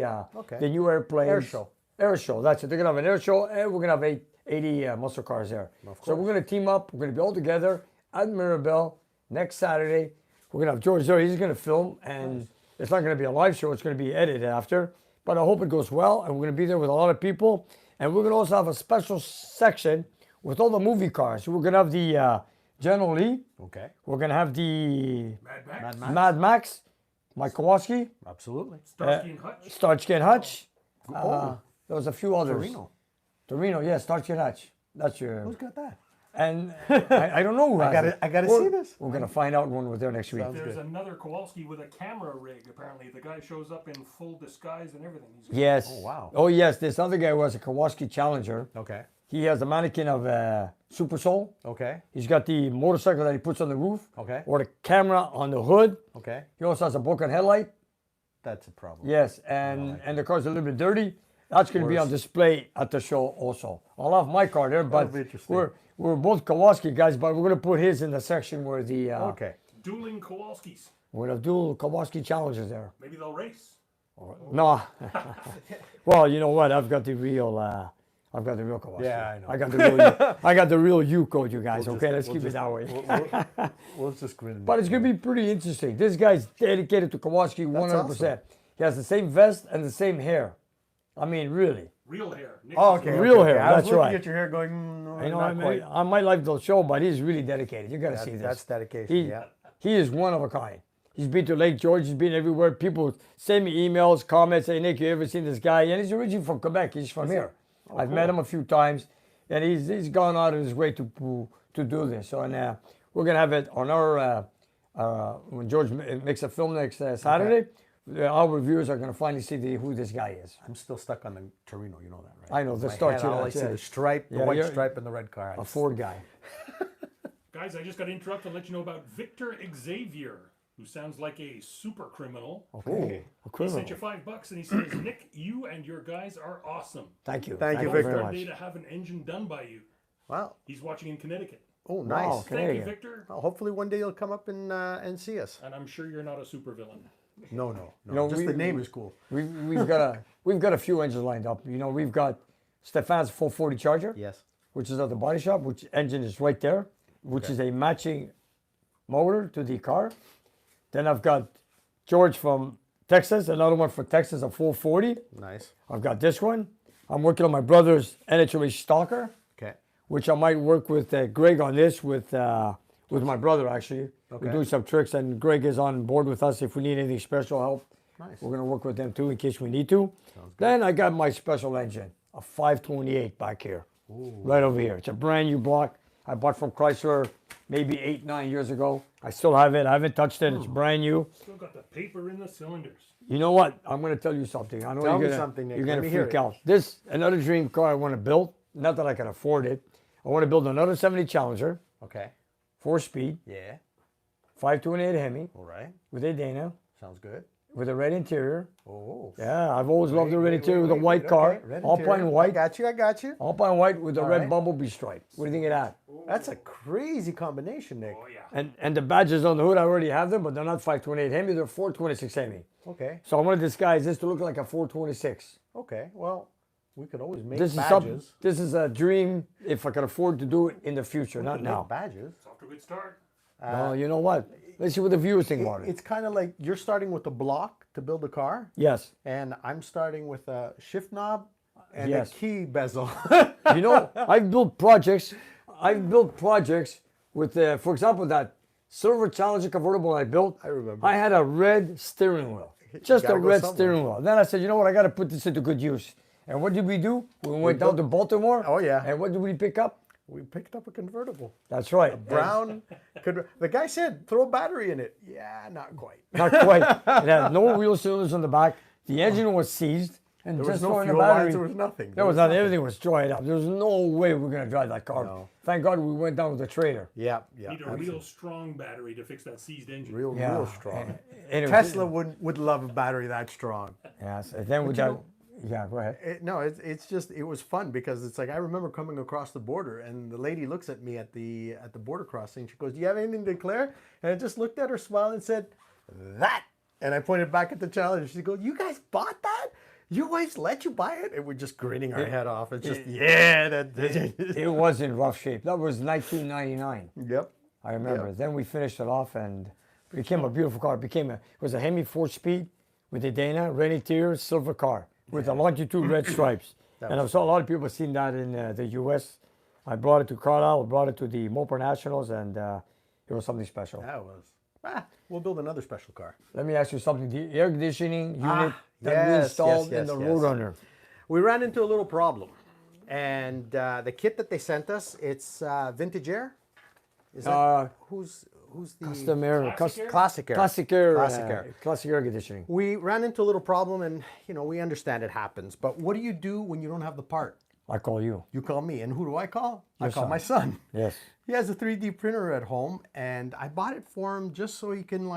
the new airplanes. Air show. Air show, that's it. They're going to have an air show, and we're going to have 80 muscle cars there. So we're going to team up. We're going to be all together at Maribel next Saturday. We're going to have George there. He's going to film, and it's not going to be a live show. It's going to be edited after. But I hope it goes well, and we're going to be there with a lot of people. And we're going to also have a special section with all the movie cars. We're going to have the General Lee. Okay. We're going to have the Mad Max. Mad Max, Mike Kowalski, Absolutely. Starsky and Hutch. Starsky and Hutch. There was a few others. Torino. Yeah, Starsky and Hutch. That's your. Who's got that? And I don't know who has it. I gotta see this. We're gonna find out when we're there next week. There's another Kowalski with a camera rig, apparently. The guy shows up in full disguise and everything. Yes. Oh, wow. Oh yes, this other guy was a Kowalski Challenger. Okay. He has the mannequin of Super Soul. Okay. He's got the motorcycle that he puts on the roof. Okay. Or the camera on the hood. Okay. He also has a broken headlight. That's a problem. Yes, and the car's a little bit dirty. That's going to be on display at the show also. I'll have my car there, but be interesting. we're both Kowalski guys, but we're going to put his in the section where the Okay. Dueling Kowalskis. we're going to do Kowalski Challengers there. Maybe they'll race. No, well, you know what? I've got the real Kowalski. Yeah, I know. I got the real U code, you guys. Okay, let's keep it that way. We'll just grin. But it's going to be pretty interesting. This guy's dedicated to Kowalski 100%. awesome. He has the same vest and the same hair. I mean, really. Real hair. Nick's Oh, okay. Real hair, I was that's looking right. at your hair going, no, You know, not I mean, quite. I might like the show, but he's really dedicated. You got to see this. That's dedication, He, yeah. he is one of a kind. He's been to Lake George. He's been everywhere. People send me emails, comments, say, Nick, you ever seen this guy? And he's originally from Quebec. He's from here. I've met him a few times, and he's gone out of his way to do this. So, and we're going to have it on our, when George makes a film next Saturday, our reviewers are going to finally see who this guy is. I'm still stuck on the Torino, you know that, right? I know, the My Star head, all I Challenge, see yeah. the stripe, the Yeah, white you're- stripe and the red car. A Ford guy. Guys, I just got to interrupt and let you know about Victor Xavier, who sounds like a super criminal. Okay. He sent you $5 and he says, Nick, you and your guys are awesome. Thank you. Thank you, Hope Victor. one day to have an engine done by you. Well, He's watching in Connecticut. oh, Wow, nice. okay. Thank you, Canadian. Victor. Well, hopefully one day you'll come up and see us. And I'm sure you're not a supervillain. No. know, Just we- the name is cool. We've got a few engines lined up. You know, we've got Stefan's 440 Charger, Yes. which is at the body shop, which engine is right there, which is a matching motor to the car. Then I've got George from Texas, another one for Texas, a 440. Nice. I've got this one. I'm working on my brother's NHOA Stalker, Okay. which I might work with Greg on this with my brother actually. Okay. We're doing some tricks, and Greg is on board with us if we need anything special help. Nice. We're gonna work with them too in case we need to. Then I got my special engine, a 528 back here, right over here. It's a brand new block I bought from Chrysler maybe 8-9 years ago. I still have it. I haven't touched it. It's brand new. Still got the paper in the cylinders. You know what? I'm gonna tell you something. I know Tell you're me gonna, something, Nick. you're Let gonna me hear freak it. out. This another dream car I want to build. not that I can afford it. I want to build another 70 Challenger, Okay. 4-speed, Yeah. 528 Hemi All right. with a Dyno, Sounds good. with a red interior. Oh. Yeah, I've always loved the red interior with a white wait, car. okay. Red Alpine interior. white. I got you. Alpine white with a All red right. bumblebee stripe. What do you think of that? That's a crazy combination, Nick. Oh, yeah. And the badges on the hood, I already have them, but they're not 528 Hemi, they're 426 Hemi. Okay. So I want to disguise this to look like a 426. Okay. Well, we could always make This is badges. this is a dream if I can afford to do it in the future, not Make now. badges. It's off to a good start. No, you know what? Let's see what the viewers think about it. It's kind of like you're starting with a block to build a car, Yes. and I'm starting with a shift knob and Yes. a key bezel. You know, I've built projects. With, for example, that silver Challenger convertible I built. I remember. I had a red steering wheel, just a gotta go red somewhere. steering wheel. Then I said, you know what? I got to put this into good use. And what did we do? We went down to Baltimore. Oh, yeah. And what did we pick up? We picked up a convertible. That's right. Brown. The guy said, throw a battery in it. Yeah, not quite. Not quite. It had no wheel cylinders on the back. The engine was seized. And There just was no throwing a fuel battery. lines. There was nothing. There was nothing. Everything was dried up. There was no way we were going to drive that car. No. Thank God we went down with the trailer. Yeah. Need a real strong battery to fix that seized engine. Real strong. Anyway, Tesla would love a battery that strong. Yes. And then we got. Yeah, go ahead. It was fun because it's like I remember coming across the border and the lady looks at me at the border crossing. She goes, "Do you have anything to declare?" And I just looked at her, smiled, and said, "That." And I pointed back at the Challenger. She goes, "You guys bought that? Your wife's let you buy it?" And we're just grinning our head off. It's just It was in rough shape. That was 1999. Yep. I remember. Then we finished it off and it became a beautiful car. It was a Hemi 4-speed with a Dana, red interior, silver car with a longitude red stripes. And I saw a lot of people seen that in the U.S. I brought it to Carlisle, brought it to the Mopar Nationals, and it was something special. That was. We'll build another special car. Let me ask you something. The air conditioning unit that we yes, installed yes, in the yes. Roadrunner. We ran into a little problem, and the kit that they sent us, it's Vintage Air. Is that who's the Custom air, Classic Air? Classic Air? Classic air, classic air conditioning. We ran into a little problem, and we understand it happens. But what do you do when you don't have the part? I call you. You call me, and who do I call? I call son. my son. Yes. He has a 3D printer at home, and I bought it for him just so he can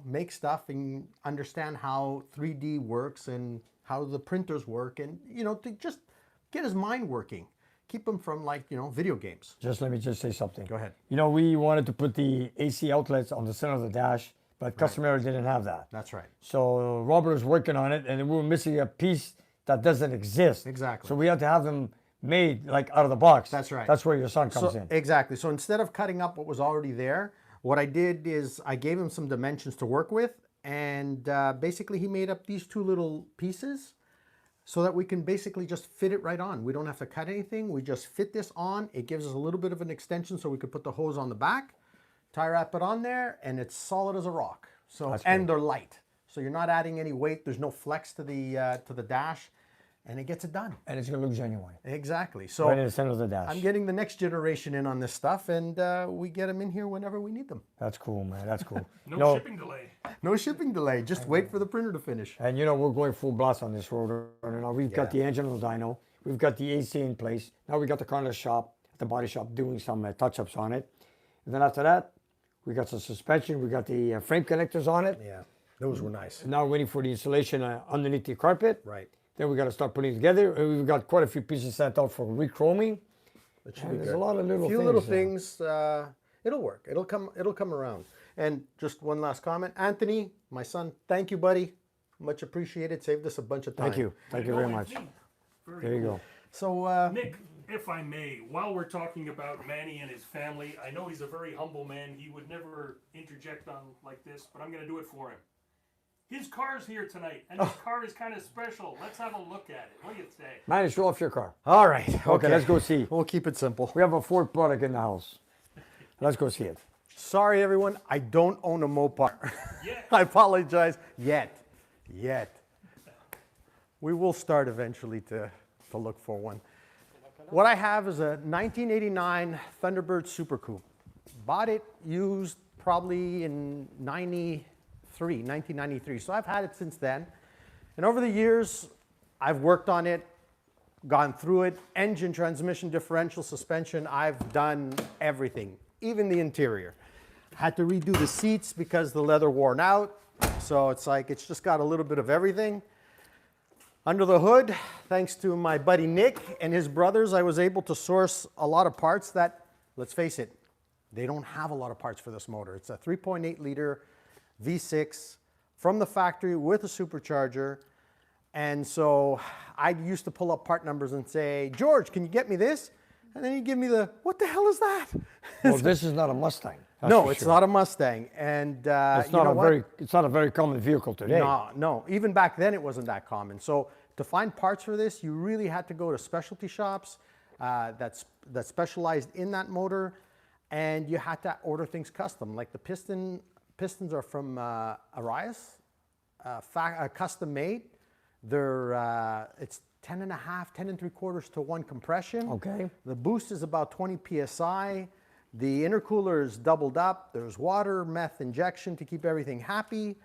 make stuff and understand how 3D works and how the printers work, and to just get his mind working, keep him from video games. Let me say something. Go ahead. We wanted to put the AC outlets on the center of the dash, but customer didn't have that. That's right. So Robert was working on it, and we were missing a piece that doesn't exist. Exactly. So we had to have them made out of the box. That's right. That's where your son comes in. Exactly. So instead of cutting up what was already there, what I did is I gave him some dimensions to work with, and basically he made up these two little pieces so that we can basically just fit it right on. We don't have to cut anything. We just fit this on. It gives us a little bit of an extension so we could put the hose on the back, tie wrap it on there, and it's solid as a rock. So and they're light. So you're not adding any weight. There's no flex to the dash, and it gets it done. And it's going to look genuine. Exactly. So Right in the center of the dash. I'm getting the next generation in on this stuff, and we get them in here whenever we need them. That's cool, man. That's cool. No shipping delay. No shipping delay. Just wait for the printer to finish. And we're going full blast on this road. Now we've got the engine on the dyno. We've got the AC in place. Now we got the car in the shop, the body shop, doing some touch-ups on it. And then after that, we got some suspension. We got the frame connectors on it. Yeah, those were nice. Now waiting for the installation underneath the carpet. Right. Then we got to start putting it together. And we've got quite a few pieces sent out for re-chroming. And there's a lot of little things. It'll work. It'll come around. And just one last comment, Anthony, my son. Thank you, buddy. Much appreciated. Saved us a bunch of time. Thank you. Thank you very much. There you go. So Nick, if I may, while we're talking about Manny and his family, I know he's a very humble man. He would never interject on like this, but I'm going to do it for him. His car's here tonight, and his car is kind of special. Let's have a look at it. What do you say? Manny, show off your car. all right. Okay, let's go see. We'll keep it simple. We have a Ford product in the house. Let's go see it. Sorry, everyone. I don't own a Mopar. Yeah. I apologize. Yet. We will start eventually to look for one. What I have is a 1989 Thunderbird Super Coupe. Bought it used probably in 1993. So I've had it since then. And over the years, I've worked on it. gone through it. Engine, transmission, differential, suspension, I've done everything, even the interior. Had to redo the seats because the leather worn out. So it's like, it's just got a little bit of everything. Under the hood, thanks to my buddy Nick and his brothers, I was able to source a lot of parts that, let's face it, they don't have a lot of parts for this motor. It's a 3.8 liter V6 from the factory with a supercharger. And so I used to pull up part numbers and say, George, can you get me this? And then he'd give me the, what the hell is that? Well, this is not a Mustang. No, it's not a Mustang. And It's not a very common vehicle today. No. Even back then, it wasn't that common. So to find parts for this, you really had to go to specialty shops that specialized in that motor, and you had to order things custom. Like the pistons are from Arias, custom made. They're it's 10 and 3/4 to 1 compression. Okay. The boost is about 20 psi. The intercooler is doubled up. There's water, meth injection to keep everything happy.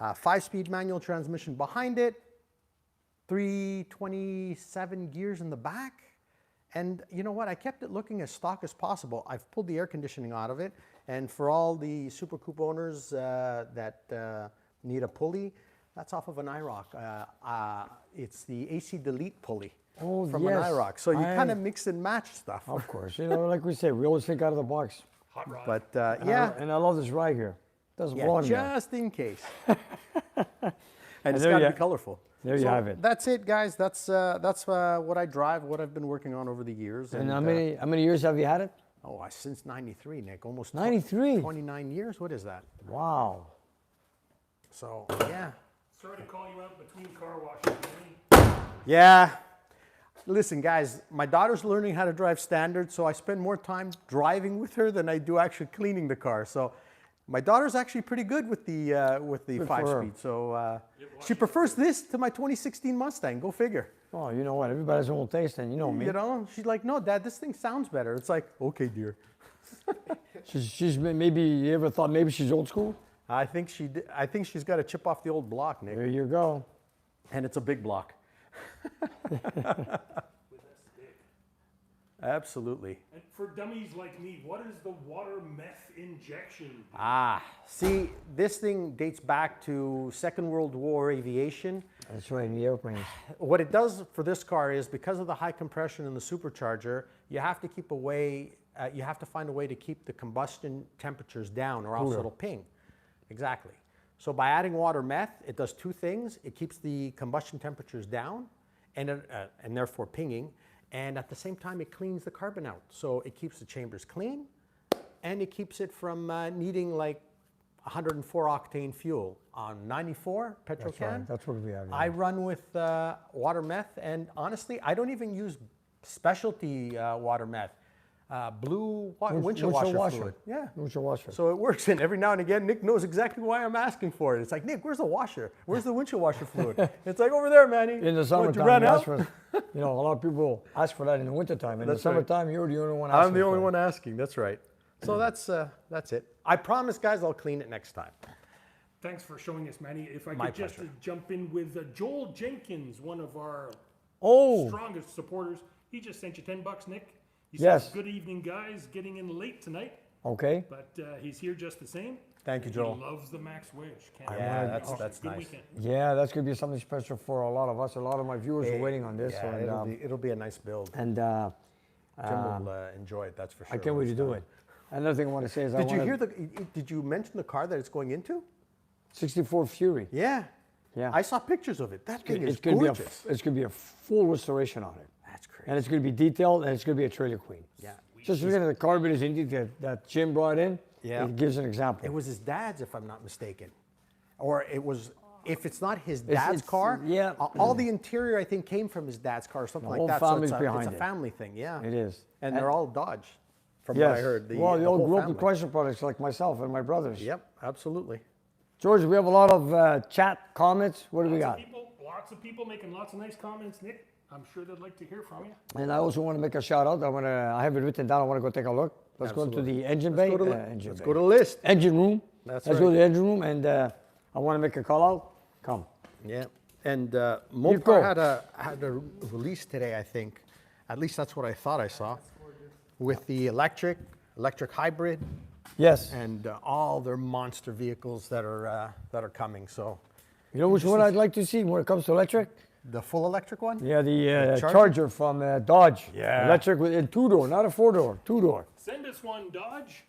5-speed manual transmission behind it. 327 gears in the back. And you know what? I kept it looking as stock as possible. I've pulled the air conditioning out of it. And for all the Super Coupe owners that need a pulley, that's off of an IROC. It's the AC Delete pulley from an IROC. So you kind of mix and match stuff. Of course. You know, like we say, we always think out of the box. Hot rod. But Yeah. And I love this ride here. Doesn't belong there. just in case. And it's got to be colorful. There you have it. That's it, guys. That's what I drive, what I've been working on over the years. And how many years have you had it? Since 93, Nick. Almost 93? 29 years. What is that? Wow. So, yeah. Sorry to call you out between car washes, Manny. Yeah. Listen, guys, my daughter's learning how to drive standard, so I spend more time driving with her than I do actually cleaning the car. So my daughter's actually pretty good with the 5-speed. So she prefers this to my 2016 Mustang. Go figure. Oh, you know what? Everybody has their own taste, and you know me. You know, she's like, no, Dad, this thing sounds better. It's like, okay, dear. She's maybe, you ever thought maybe she's old school? I think she's got to chip off the old block, Nick. There you go. And it's a big block. With that stick. Absolutely. And for dummies like me, what is the water meth injection? See, this thing dates back to Second World War aviation. That's right, in the airplanes. What it does for this car is because of the high compression and the supercharger, you have to keep you have to find a way to keep the combustion temperatures down, or else it'll ping. Exactly. So by adding water meth, it does two things. It keeps the combustion temperatures down, and therefore pinging. And at the same time, it cleans the carbon out. So it keeps the chambers clean, and it keeps it from needing like 104 octane fuel. On 94 petrol That's can, right. That's what we have. I run with water meth, and honestly, I don't even use specialty water meth. Blue windshield washer fluid. Yeah. Windshield washer. So it works, and every now and again, Nick knows exactly why I'm asking for it. It's like, Nick, where's the washer? Where's the windshield washer fluid? It's like, over there, Manny. In the summertime, you know, a lot of people ask for that in the wintertime. In the summertime, you're the only one asking. I'm the only one asking, that's right. So that's it. I promise, guys, I'll clean it next time. Thanks for showing us, Manny. If I My could just pleasure. jump in with Joel Jenkins, one of our Oh, strongest supporters. He just sent you $10, Nick. He Yes. says, good evening, guys. Getting in late tonight, okay. but he's here just the same. Thank you, He Joel. loves the Max Wedge. Yeah, that's Good nice. weekend. Yeah, that's going to be something special for a lot of us. A lot of my viewers are waiting on this. Yeah, and, it'll be a nice build. and Tim will enjoy it, that's for sure. I can't wait to do it. Another thing I want to say is Did you mention the car that it's going into? 64 Fury. Yeah. Yeah. I saw pictures of it. That thing is It's going to be gorgeous. it's going to be a full restoration on it. That's crazy. And it's going to be detailed, and it's going to be a trailer queen. Yeah. Just looking at the carburetors indeed that Jim brought in, Yeah. it gives an example. It was his dad's, if I'm not mistaken. Or it was, if it's not his dad's it's- car, yeah. all the interior, I think, came from his dad's car or something The like whole that. family's So behind it's a it. family thing, yeah. It is. And they're all Dodge, from Yes. what I heard. Well, they all whole grew up with family. Chrysler products like myself and my brothers. Yep, absolutely. George, we have a lot of chat comments. What do we got? Lots of people making lots of nice comments, Nick. I'm sure they'd like to hear from you. And I also want to make a shout out. I have it written down. I want to go take a look. Let's go into the engine bay. Let's Engine bay. go to the list. Engine room. That's Let's right. go to the engine room, and I want to make a call out. Come. Yeah. And go. Mopar had a release today, I think. At least that's what I thought I saw. With the electric hybrid, Yes. and all their monster vehicles that are coming. So You know which one I'd like to see when it comes to electric? the full electric one? Yeah, the Charger? Charger from Dodge. Yeah. Electric in two-door, not a four-door, two-door. Send us one, Dodge.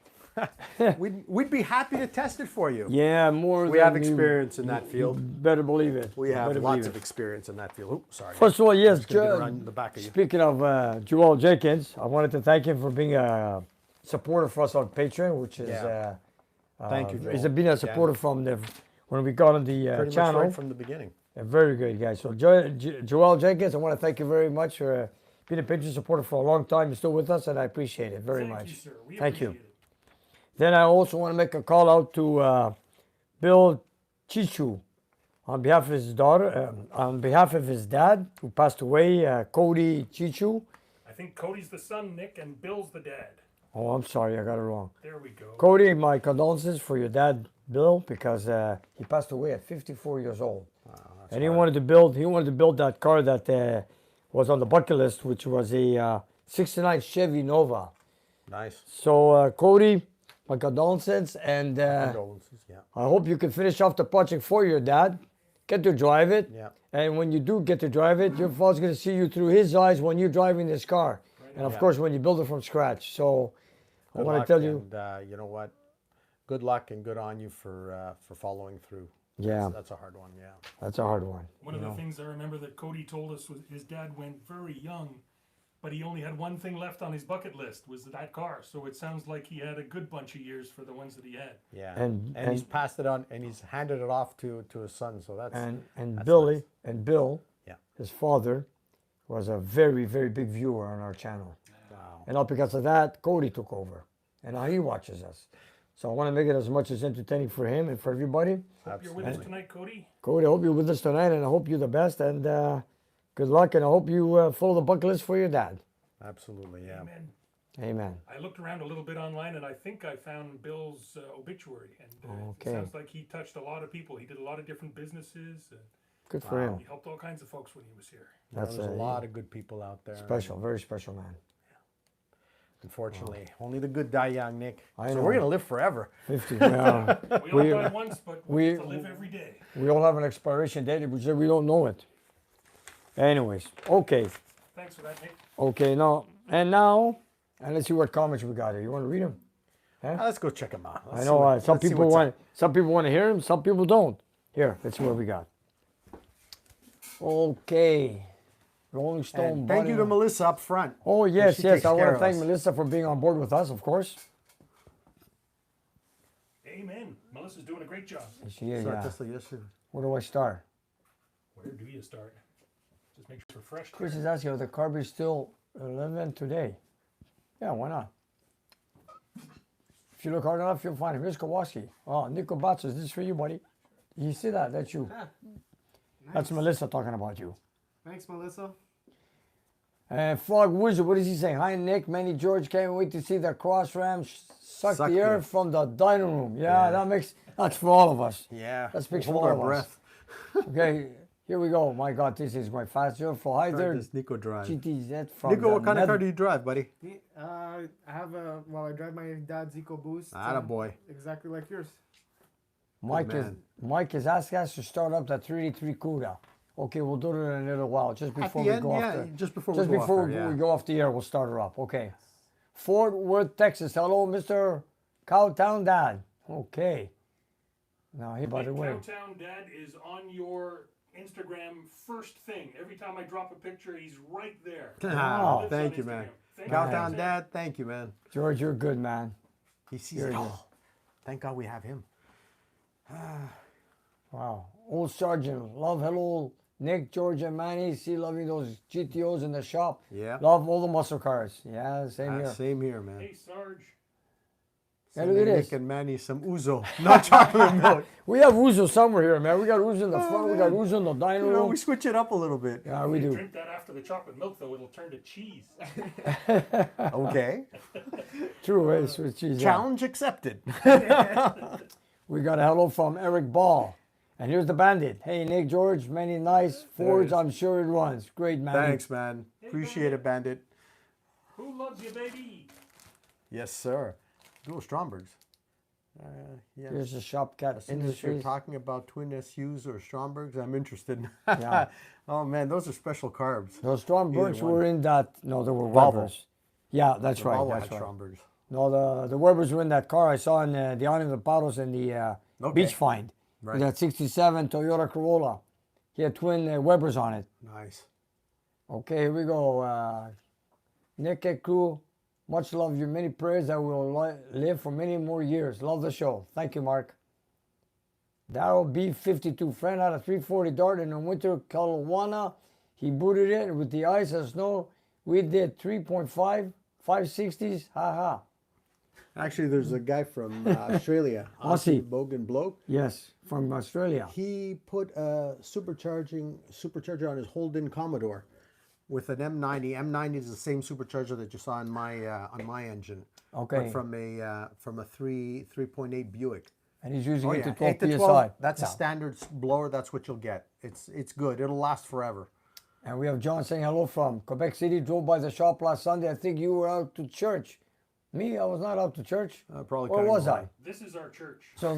We'd be happy to test it for you. Yeah, more We than have you experience in that field. better believe it. We have Better lots believe of it. experience in that field. Oops, sorry. First of all, yes, Just gonna get around the back of you. speaking of Joel Jenkins, I wanted to thank him for being a supporter for us on Patreon, which is Yeah. Thank you, Joel. He's been a supporter from when we got on the Pretty channel. much right from the beginning. Very good, guys. So Joel Jenkins, I want to thank you very much for being a Patreon supporter for a long time. You're still with us, and I appreciate it very much. Thank you, sir. We Thank you. appreciate it. Then I also want to make a call out to Bill Chichu on behalf of his daughter, on behalf of his dad who passed away, Cody Chichu. I think Cody's the son, Nick, and Bill's the dad. Oh, I'm sorry, I got it wrong. There we go. Cody, my condolences for your dad, Bill, because he passed away at 54 years old. And he wanted to build that car that was on the bucket list, which was a 69 Chevy Nova. Nice. So Cody, my condolences, and Condolences, yeah. I hope you can finish off the project for your dad. Get to drive it. Yeah. And when you do get to drive it, your father's going to see you through his eyes when you're driving this car. And of course, when you build it from scratch. So I want to tell you. And you know what? Good luck and good on you for following through. Yeah, That's a hard one, yeah. that's a hard one. One of the things I remember that Cody told us was his dad went very young, but he only had one thing left on his bucket list, was that car. So it sounds like he had a good bunch of years for the ones that he had. Yeah. And- he's passed it on, and he's handed it off to his son. So that's And that's Billy nice. and Bill, Yeah. his father, was a very, very big viewer on our channel. Wow. And all because of that, Cody took over. And now he watches us. So I want to make it as much as entertaining for him and for everybody. Hope you're with us tonight, Cody. Cody, I hope you're with us tonight, and I hope you're the best. And good luck, and I hope you follow the bucket list for your dad. Absolutely, yeah. Amen. Amen. I looked around a little bit online, and I think I found Bill's obituary. And Okay. it sounds like he touched a lot of people. He did a lot of different businesses. Good for him. He helped all kinds of folks when he was here. That's There's a lot of good people out there. special, very special man. Unfortunately, only the good die young, Nick. I So know. we're gonna live forever. 50. Yeah. We all die once, but we we- have to live every day. We all have an expiration date, but we don't know it. Anyways, okay. Thanks for that, Nick. Okay, now, and let's see what comments we got here. You want to read them? Let's go check them out. I know some people want to hear them, some people don't. Here, let's see what we got. Okay. Rolling Stone. And thank you Buddy. to Melissa up front. Oh, yes, She yes. takes I want care to of thank us. Melissa for being on board with us, of course. Amen. Melissa's doing a great job. She is, Start yeah. this, yes, sir. Where do I start? Where do you start? Just make sure it's refreshed. Chris is asking if the carb is still 11 today. Yeah, why not? If you look hard enough, you'll find him. Here's Kowalski. Oh, Nico Batzos, this is for you, buddy. You see that? That's you. That's Melissa talking about you. Thanks, Melissa. And Frog Wizard, what is he saying? Hi, Nick, Manny, George, can't wait to see the cross ram suck Suck the air the- from the Dyno room. Yeah, that's for all of us. Yeah. That speaks Hold for our all of us. breath. Okay, here we go. My God, this is my fast beautiful. Hi Try there, this Nico drive. GTZ from Nico, what kind of car Nether- do you drive, buddy? I have I drive my dad's EcoBoost. Attaboy. Exactly like yours. man. Mike is asking us to start up the 383 Cuda. Okay, we'll do it in a little while. Just before the we end, go yeah, off the, just before just we go before off there, we yeah. go off the air, we'll start her up. Okay. Fort Worth, Texas. Hello, Mr. Cowtown Dad. Okay. Now, hey, by the way, Cowtown Dad is on your Instagram first thing. Every time I drop a picture, he's right there. Wow. Lives Thank on you, man. Instagram. Thank Countdown, you, Dad. Thank you, man. George, you're good, man. He sees Here it it is. all. Thank God we have him. Wow. Old Sergeant. Love, hello, Nick, George, and Manny. See, loving those GTOs in the shop. Yeah. Love all the muscle cars. Yeah, same here. Same here, man. Hey, Sarge. Yeah, look at Nick this. and Manny some ouzo, not chocolate milk. We have Uzo somewhere here, man. We got Uzo in the front. We got Uzo in the Dyno You know, room. we switch it up a little bit. Yeah, we If you do. drink that after the chocolate milk, though, it'll turn to cheese. Okay. True, eh? Swiss cheese. Yeah. Challenge accepted. We got a hello from Eric Ball. And here's the Bandit. Hey, Nick, George, many nice Fords. I'm sure it runs. Great, man. Thanks, man. Appreciate it, Bandit. Who loves you, baby? Yes, sir. Dual Strombergs. Yeah. Here's the Shopcat As soon as you're Industries. talking about twin SUs or Strombergs, I'm interested. Yeah. Oh man, those are special carbs. Those Strombergs Either one. were in that. No, they were Volvo. Webers. Yeah, that's right. Volvo That's had right. Strombergs. No, the Webers were in that car I saw in the Island of the Paddles in the Okay. Beach Find. Right. With that 67 Toyota Corolla. He had twin Webers on it. Nice. Okay, here we go. Nick and crew, much love. Your many prayers that will live for many more years. Love the show. Thank you, Mark. Daryl B52, friend had a 340 Dart in the winter Kelowna. He booted it with the ice and snow. We did 3.5, 560s. Ha. Actually, there's a guy from Australia, Aussie. Bogan Bloke. Yes, from Australia. He put a supercharger on his Holden Commodore with an M90. M90 is the same supercharger that you saw on my engine. Okay. But from a 3.8 Buick. And he's using it to 12 8 to PSI. 12. That's a Yeah. standard blower. That's what you'll get. It's good. It'll last forever. And we have John saying hello from Quebec City. Drove by the shop last Sunday. I think you were out to church. Me, I was not out to church. Probably. Or cutting was the I? line. This is our church. So,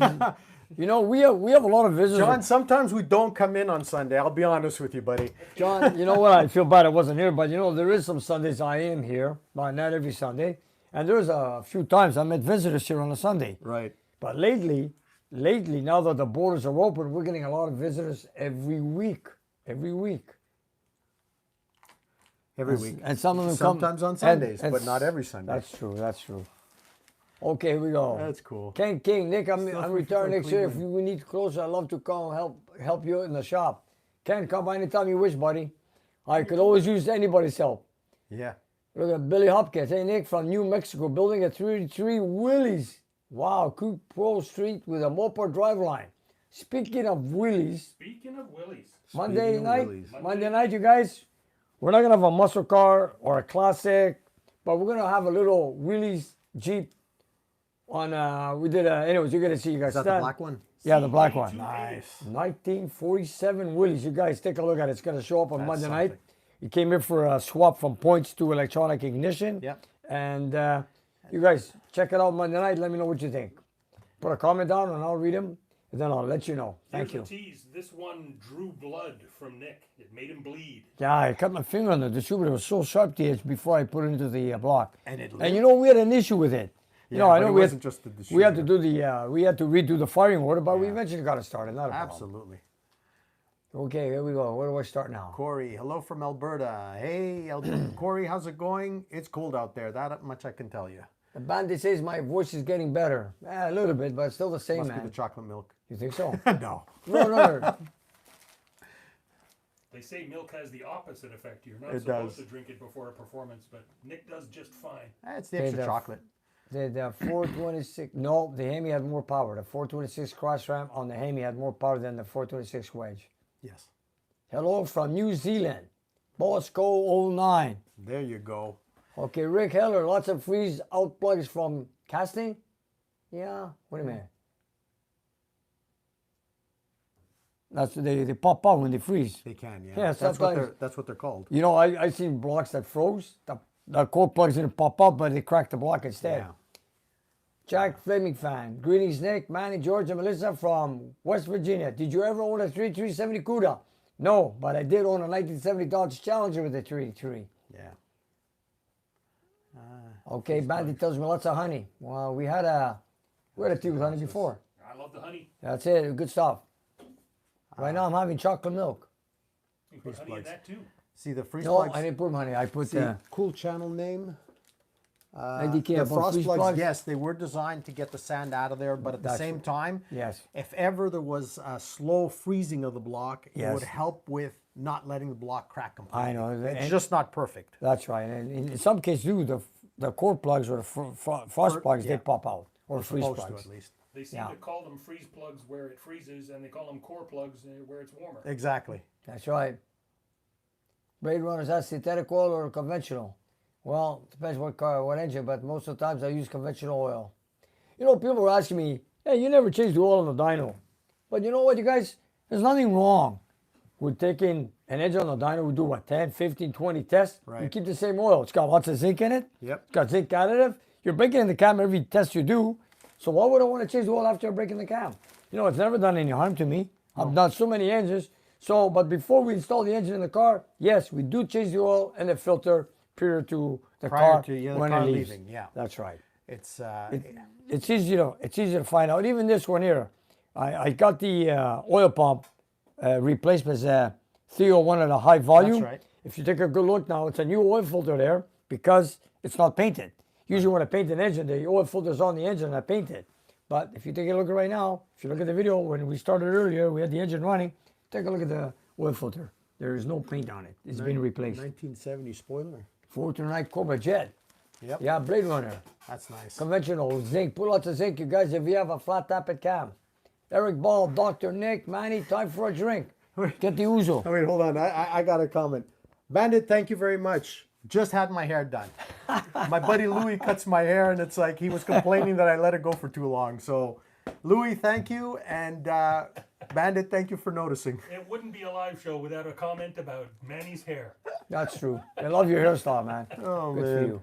we have a lot of visitors. John, sometimes we don't come in on Sunday. I'll be honest with you, buddy. John, you know what? I feel bad I wasn't here, but there is some Sundays I am here, but not every Sunday. And there's a few times I met visitors here on a Sunday. Right. But lately, now that the borders are open, we're getting a lot of visitors every week. Every week. Every week. And some of them Sometimes come on Sundays, and but not every Sunday. That's true. That's true. Okay, here we go. That's cool. Ken King, Nick, I'm Stuff retiring from next year. If Cleveland. we need closer, I'd love to come help you in the shop. Ken, come by anytime you wish, buddy. I could always use anybody's help. Yeah. Look at Billy Hopkins. Hey, Nick, from New Mexico, building a 33 Willys. Wow, Coupe Pro Street with a Mopar driveline. Speaking of Willys, Speaking of Willies, Monday of night, Willys. Monday night, you guys, we're not gonna have a muscle car or a classic, but we're gonna have a little Willys Jeep. Anyways, you're gonna see you guys. Is that the stand. black one? Yeah, the black one. Nice. 1947 Willys. You guys take a look at it. It's gonna show up on That's Monday something. night. You came here for a swap from points to electronic ignition. Yep. And you guys check it out Monday night. Let me know what you think. Put a comment down and I'll read them, and then I'll let you know. Thank you. here's the tease. This one drew blood from Nick. It made him bleed. Yeah, I cut my finger on the distributor. It was so sharp the edge before I put it into the block. And it And we had an issue with it. Yeah, I but know it we wasn't had, just the we had to distributor. do we had to redo the firing order, but we eventually got it started. Not a problem. Absolutely. Okay, here we go. Where do I start now? Corey, hello from Alberta. Hey, Corey, how's it going? It's cold out there. That much I can tell you. The bandit says my voice is getting better. A little bit, but it's still the same, Must man. be the chocolate milk. You think so? No. No. They say milk has the opposite effect. You're not It supposed does. to drink it before a performance, but Nick does just fine. It's the Okay, extra the- chocolate. The 426, no, the Hemi had more power. The 426 cross ram on the Hemi had more power than the 426 wedge. Yes. Hello from New Zealand. Bosco 09. There you go. Okay, Rick Heller, lots of freeze out plugs from casting? Yeah, wait a minute. That's they pop out when they freeze. They can, yeah. Yeah, that's what sometimes- that's what they're called. I seen blocks that froze. The core plugs didn't pop up, but they cracked the block instead. Yeah. Jack Fleming fan. Greetings, Nick, Manny, George, and Melissa from West Virginia. Did you ever own a 3370 Cuda? No, but I did own a 1970 Dodge Challenger with a 383. Yeah. Okay, Bandit tells me lots of honey. Well, we had a tea with honey before. I love the honey. That's it. Good stuff. Right now I'm having chocolate milk. You put honey in that too. See the freeze No, plugs? I didn't put honey. I put See, cool channel name. IDK The above frost freeze plugs, plugs? yes, they were designed to get the sand out of there, but at the That's- same time, Yes. if ever there was a slow freezing of the block, it Yes. would help with not letting the block crack completely. I know, It's and- just not perfect. That's right. And in some cases, too, the core plugs or the frost plugs, yeah. they pop out. Or freeze Supposed plugs. to, at least. They seem Yeah. to call them freeze plugs where it freezes, and they call them core plugs where it's warmer. Exactly. That's right. Blade Runner, is that synthetic oil or conventional? Well, depends what car, what engine, but most of the times I use conventional oil. People were asking me, hey, you never changed the oil on the dyno. But you know what, you guys? There's nothing wrong with taking an engine on the dyno. We do what, 10, 15, 20 tests. Right. You keep the same oil. It's got lots of zinc in it. Yep. It's got zinc additive. You're breaking in the cam every test you do. So why would I want to change the oil after I break in the cam? You know, it's never done any harm to me. I've done so many engines. So, but before we install the engine in the car, yes, we do change the oil and the filter prior to the car when it leaves. leaving. Yeah. That's right. It's It's easy to find out. Even this one here, I got the oil pump replacement 301 at a high volume. right. If you take a good look now, it's a new oil filter there because it's not painted. Usually when I paint an engine, the oil filter's on the engine and I paint it. But if you take a look right now, if you look at the video, when we started earlier, we had the engine running. Take a look at the oil filter. There is no paint on it. It's been replaced. 1970 spoiler. 429 Cobra Jet. Yep. Yeah, Blade Runner. That's nice. Conventional zinc. Put lots of zinc, you guys, if you have a flat tappet cam. Eric Ball, Dr. Nick, Manny, time for a drink. Get the ouzo. Oh, wait, hold on. I got a comment. Bandit, thank you very much. Just had my hair done. My buddy Louis cuts my hair, and it's like he was complaining that I let it go for too long. So, Louis, thank you. And Bandit, thank you for noticing. It wouldn't be a live show without a comment about Manny's hair. That's true. I love your hairstyle, man. Oh, Good man. for you.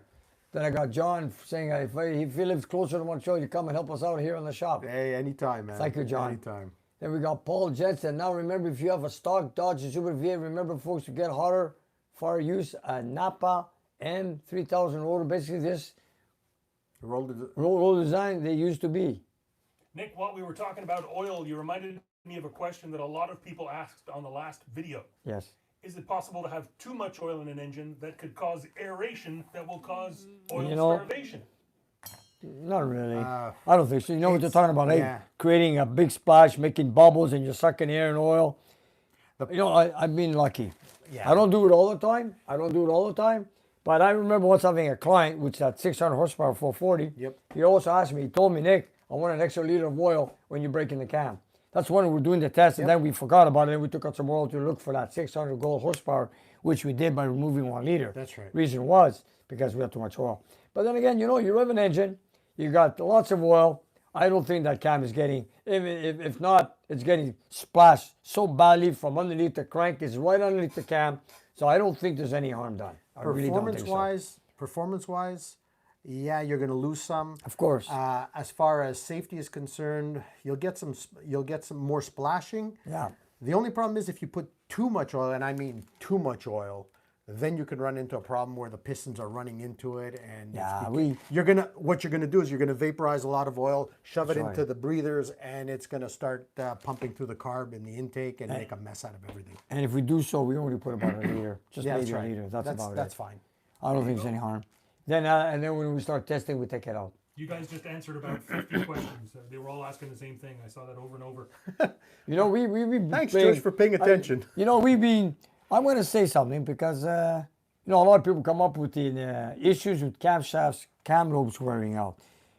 Then I got John saying if he lives closer to Montreal, you come and help us out here in the shop. Hey, anytime, man. Thank you, John. Anytime. Then we got Paul Jensen. Now remember, if you have a stock Dodge or Super V8, remember, folks, to get hotter for use a Napa M3000 rotor. Basically, this roll design they used to be. Nick, while we were talking about oil, you reminded me of a question that a lot of people asked on the last video. Yes. Is it possible to have too much oil in an engine that could cause aeration that will cause oil You know, starvation? Not really. I don't think so. You know what they're talking about, eh? yeah. Creating a big splash, making bubbles, and you're sucking air and oil. You know, I've been lucky. Yeah. I don't do it all the time. But I remember once having a client, which had 600 horsepower 440. Yep. He also asked me, he told me, Nick, I want an extra liter of oil when you break in the cam. That's when we were doing the test, and then we forgot about it, and we took out some oil to look for that 600 gold horsepower, which we did by removing 1 liter. That's right. Reason was because we had too much oil. But then again, you know, you have an engine, you got lots of oil. I don't think that cam is getting, if not, it's getting splashed so badly from underneath the crank. It's right underneath the cam. So I don't think there's any harm done. I really don't think so. Performance-wise, yeah, you're going to lose some. Of course. As far as safety is concerned, you'll get some more splashing. Yeah. The only problem is if you put too much oil, and I mean too much oil, then you can run into a problem where the pistons are running into it, and what you're gonna do is you're gonna vaporize a lot of oil, shove it into the breathers, and it's gonna start pumping through the carb in the intake and make a mess out of everything. And if we do so, we only put about a liter, just Yeah, maybe that's a right. liter. That's about That's it. fine. I don't think there's any harm. Then and then when we start testing, we take it out. You guys just answered about 50 questions. They were all asking the same thing. I saw that over and over. You know, we Thanks, George, for paying attention. I'm going to say something because, you know, a lot of people come up with the issues with cam shafts, cam ropes wearing out.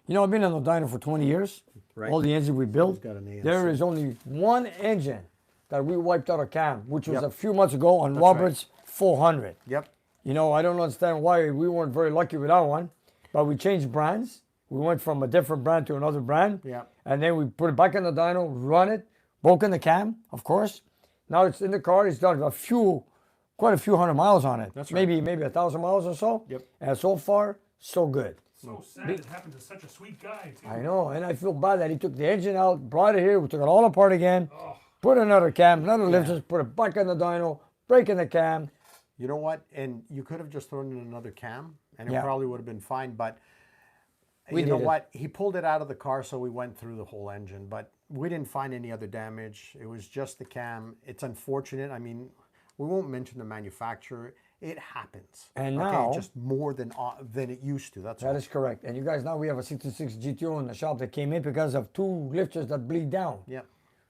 You know, I've been on the dyno for 20 years. Right. All the engines we built. got an AMC. There is only one engine that we wiped out a cam, which was a few months ago on Robert's 400. Yep. You know, I don't understand why we weren't very lucky with that one, but we changed brands. We went from a different brand to another brand. Yeah. And then we put it back in the dyno, run it, broken the cam, of course. Now it's in the car. It's done quite a few hundred miles on it. That's right. Maybe 1,000 miles or so. Yep. And so far, so good. So sad it happened to such a sweet guy, too. I know, and I feel bad that he took the engine out, brought it here, we took it all apart again, put another cam, another lifters, put it back in the dyno, breaking the cam. You know what? And you could have just thrown in another cam, and it Yeah. probably would have been fine. But We you know did it. what? He pulled it out of the car, so we went through the whole engine. But we didn't find any other damage. It was just the cam. It's unfortunate. I mean, we won't mention the manufacturer. It happens. And now- just more than it used to. That's all. That is correct. And you guys, now we have a 66 GTO in the shop that came in because of 2 lifters that bleed down. Yep.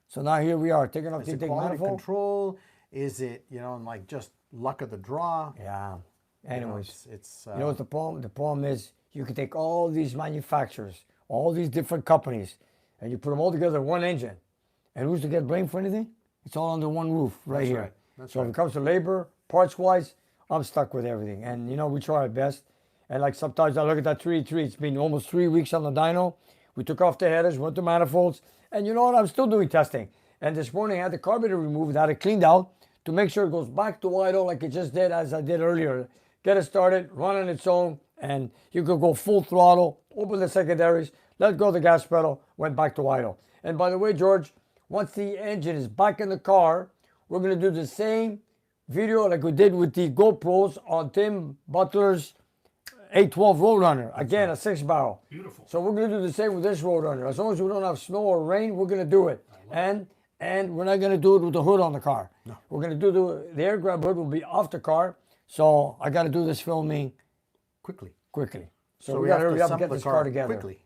So now here we are, taking off Is the it intake quality manifold. control? Is it like just luck of the draw? Yeah. You know, Anyways, it's you know what's the problem? The problem is you can take all these manufacturers, all these different companies, and you put them all together in one engine. And who's to get blamed for anything? It's all under one roof right That's here. right. That's so right. when it comes to labor, parts-wise, I'm stuck with everything. And, you know, we try our best. And, like, sometimes I look at that 383. It's been almost 3 weeks on the dyno. We took off the headers, went to manifolds. And you know what? I'm still doing testing. And this morning I had the carburetor removed, had it cleaned out to make sure it goes back to idle like it just did as I did earlier. Get it started, run on its own, and you could go full throttle, open the secondaries, let go of the gas pedal, went back to idle. And by the way, George, once the engine is back in the car, we're going to do the same video like we did with the GoPros on Tim Butler's 812 Roadrunner. Again, a 6-barrel. Beautiful. So we're going to do the same with this Roadrunner. As long as we don't have snow or rain, we're going to do it. And we're not going to do it with the hood on the car. No. We're going to do the air grab hood will be off the car. So I got to do this filming quickly. So we got to hurry up and get this car together. Quickly.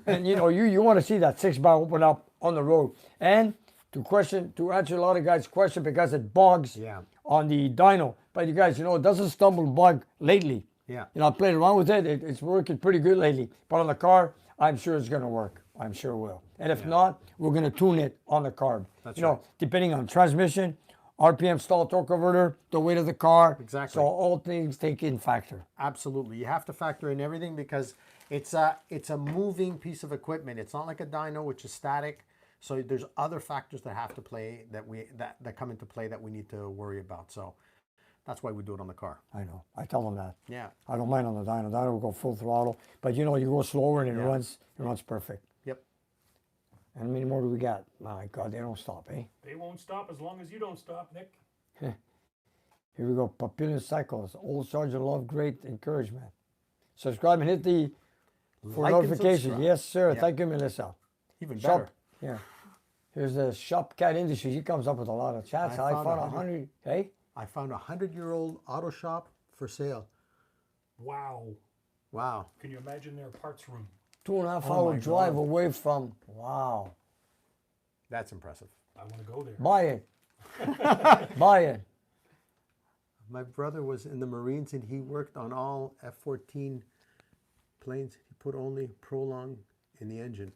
And you know, you want to see that 6-barrel open up on the road. And to answer a lot of guys' question because it bogs on the dyno. But you guys, you know, it doesn't stumble bug lately. Yeah. You know, I played around with it. It's working pretty good lately. But on the car, I'm sure it's going to work. I'm sure it will. And if not, we're going to tune it on the carb. That's you know, depending on transmission, RPM, stall torque converter, the weight of the car. Exactly. So all things take in factor. Absolutely. You have to factor in everything because it's a moving piece of equipment. It's not like a dyno, which is static. So there's other factors that have to play that come into play that we need to worry about. So that's why we do it on the car. I know. I tell them that. Yeah. I don't mind on the dyno. Dyno will go full throttle. But you know, you go slower and it runs perfect. Yep. And how many more do we got? My God, they don't stop, eh? They won't stop as long as you don't stop, Nick. Here we go. Papillon Cycles. Old Sergeant Love, great encouragement. Subscribe and hit the notifications. Yes, sir. Yep. Thank you, Melissa. Even better. Yeah. Here's the Shop Cat Industries. He comes up with a lot of chats. I found 100. Hey? I found a 100-year-old auto shop for sale. Wow. Wow. Can you imagine their parts room? 2.5 hour drive away from. Wow. That's impressive. I want to go there. Buy it. Buy it. My brother was in the Marines and he worked on all F-14 planes. He put only Prolong in the engine.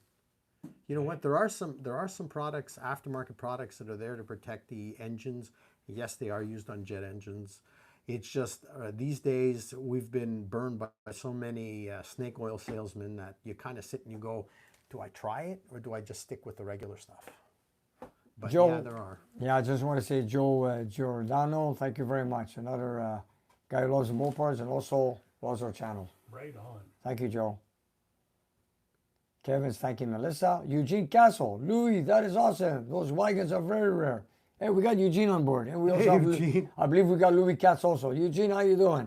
You know what? There are some products, aftermarket products, that are there to protect the engines. Yes, they are used on jet engines. It's just these days we've been burned by so many snake oil salesmen that you kind of sit and you go, do I try it or do I just stick with the regular stuff? But Joe, yeah, there are. Yeah, I just want to say, Joe Giordano, thank you very much. Another guy who loves the Mopars and also loves our channel. Right on. Thank you, Joe. Kevin's thanking Melissa. Eugene Castle. Louis, that is awesome. Those wagons are very rare. Hey, we got Eugene on board. And we also have Eugene. I believe we got Louis Katz also. Eugene, how you doing?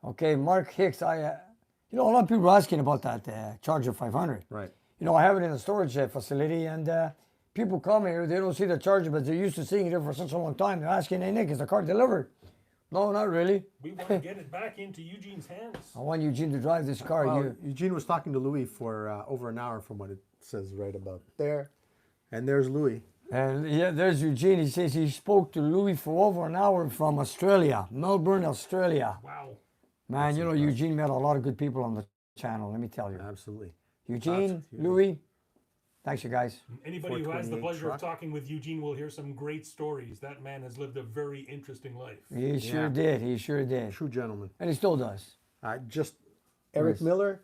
Okay, Mark Hicks. You know, a lot of people are asking about that Charger 500. Right. You know, I have it in a storage facility, and people come here, they don't see the Charger, but they're used to seeing it there for such a long time. They're asking, hey, Nick, is the car delivered? No, not really. We want to get it back into Eugene's hands. I want Eugene to drive this car. Well, Eugene was talking to Louis for over an hour from what it says right about there. And there's Louis. And yeah, there's Eugene. He says he spoke to Louis for over an hour from Australia, Melbourne, Australia. Wow. Man, That's you know, impressive. Eugene met a lot of good people on the channel, let me tell you. Absolutely. Eugene, Louis, thanks you guys. Anybody who has the 428 pleasure truck. of talking with Eugene will hear some great stories. That man has lived a very interesting life. He sure did, he sure did. True gentleman. And he still does. Just Eric Yes. Miller.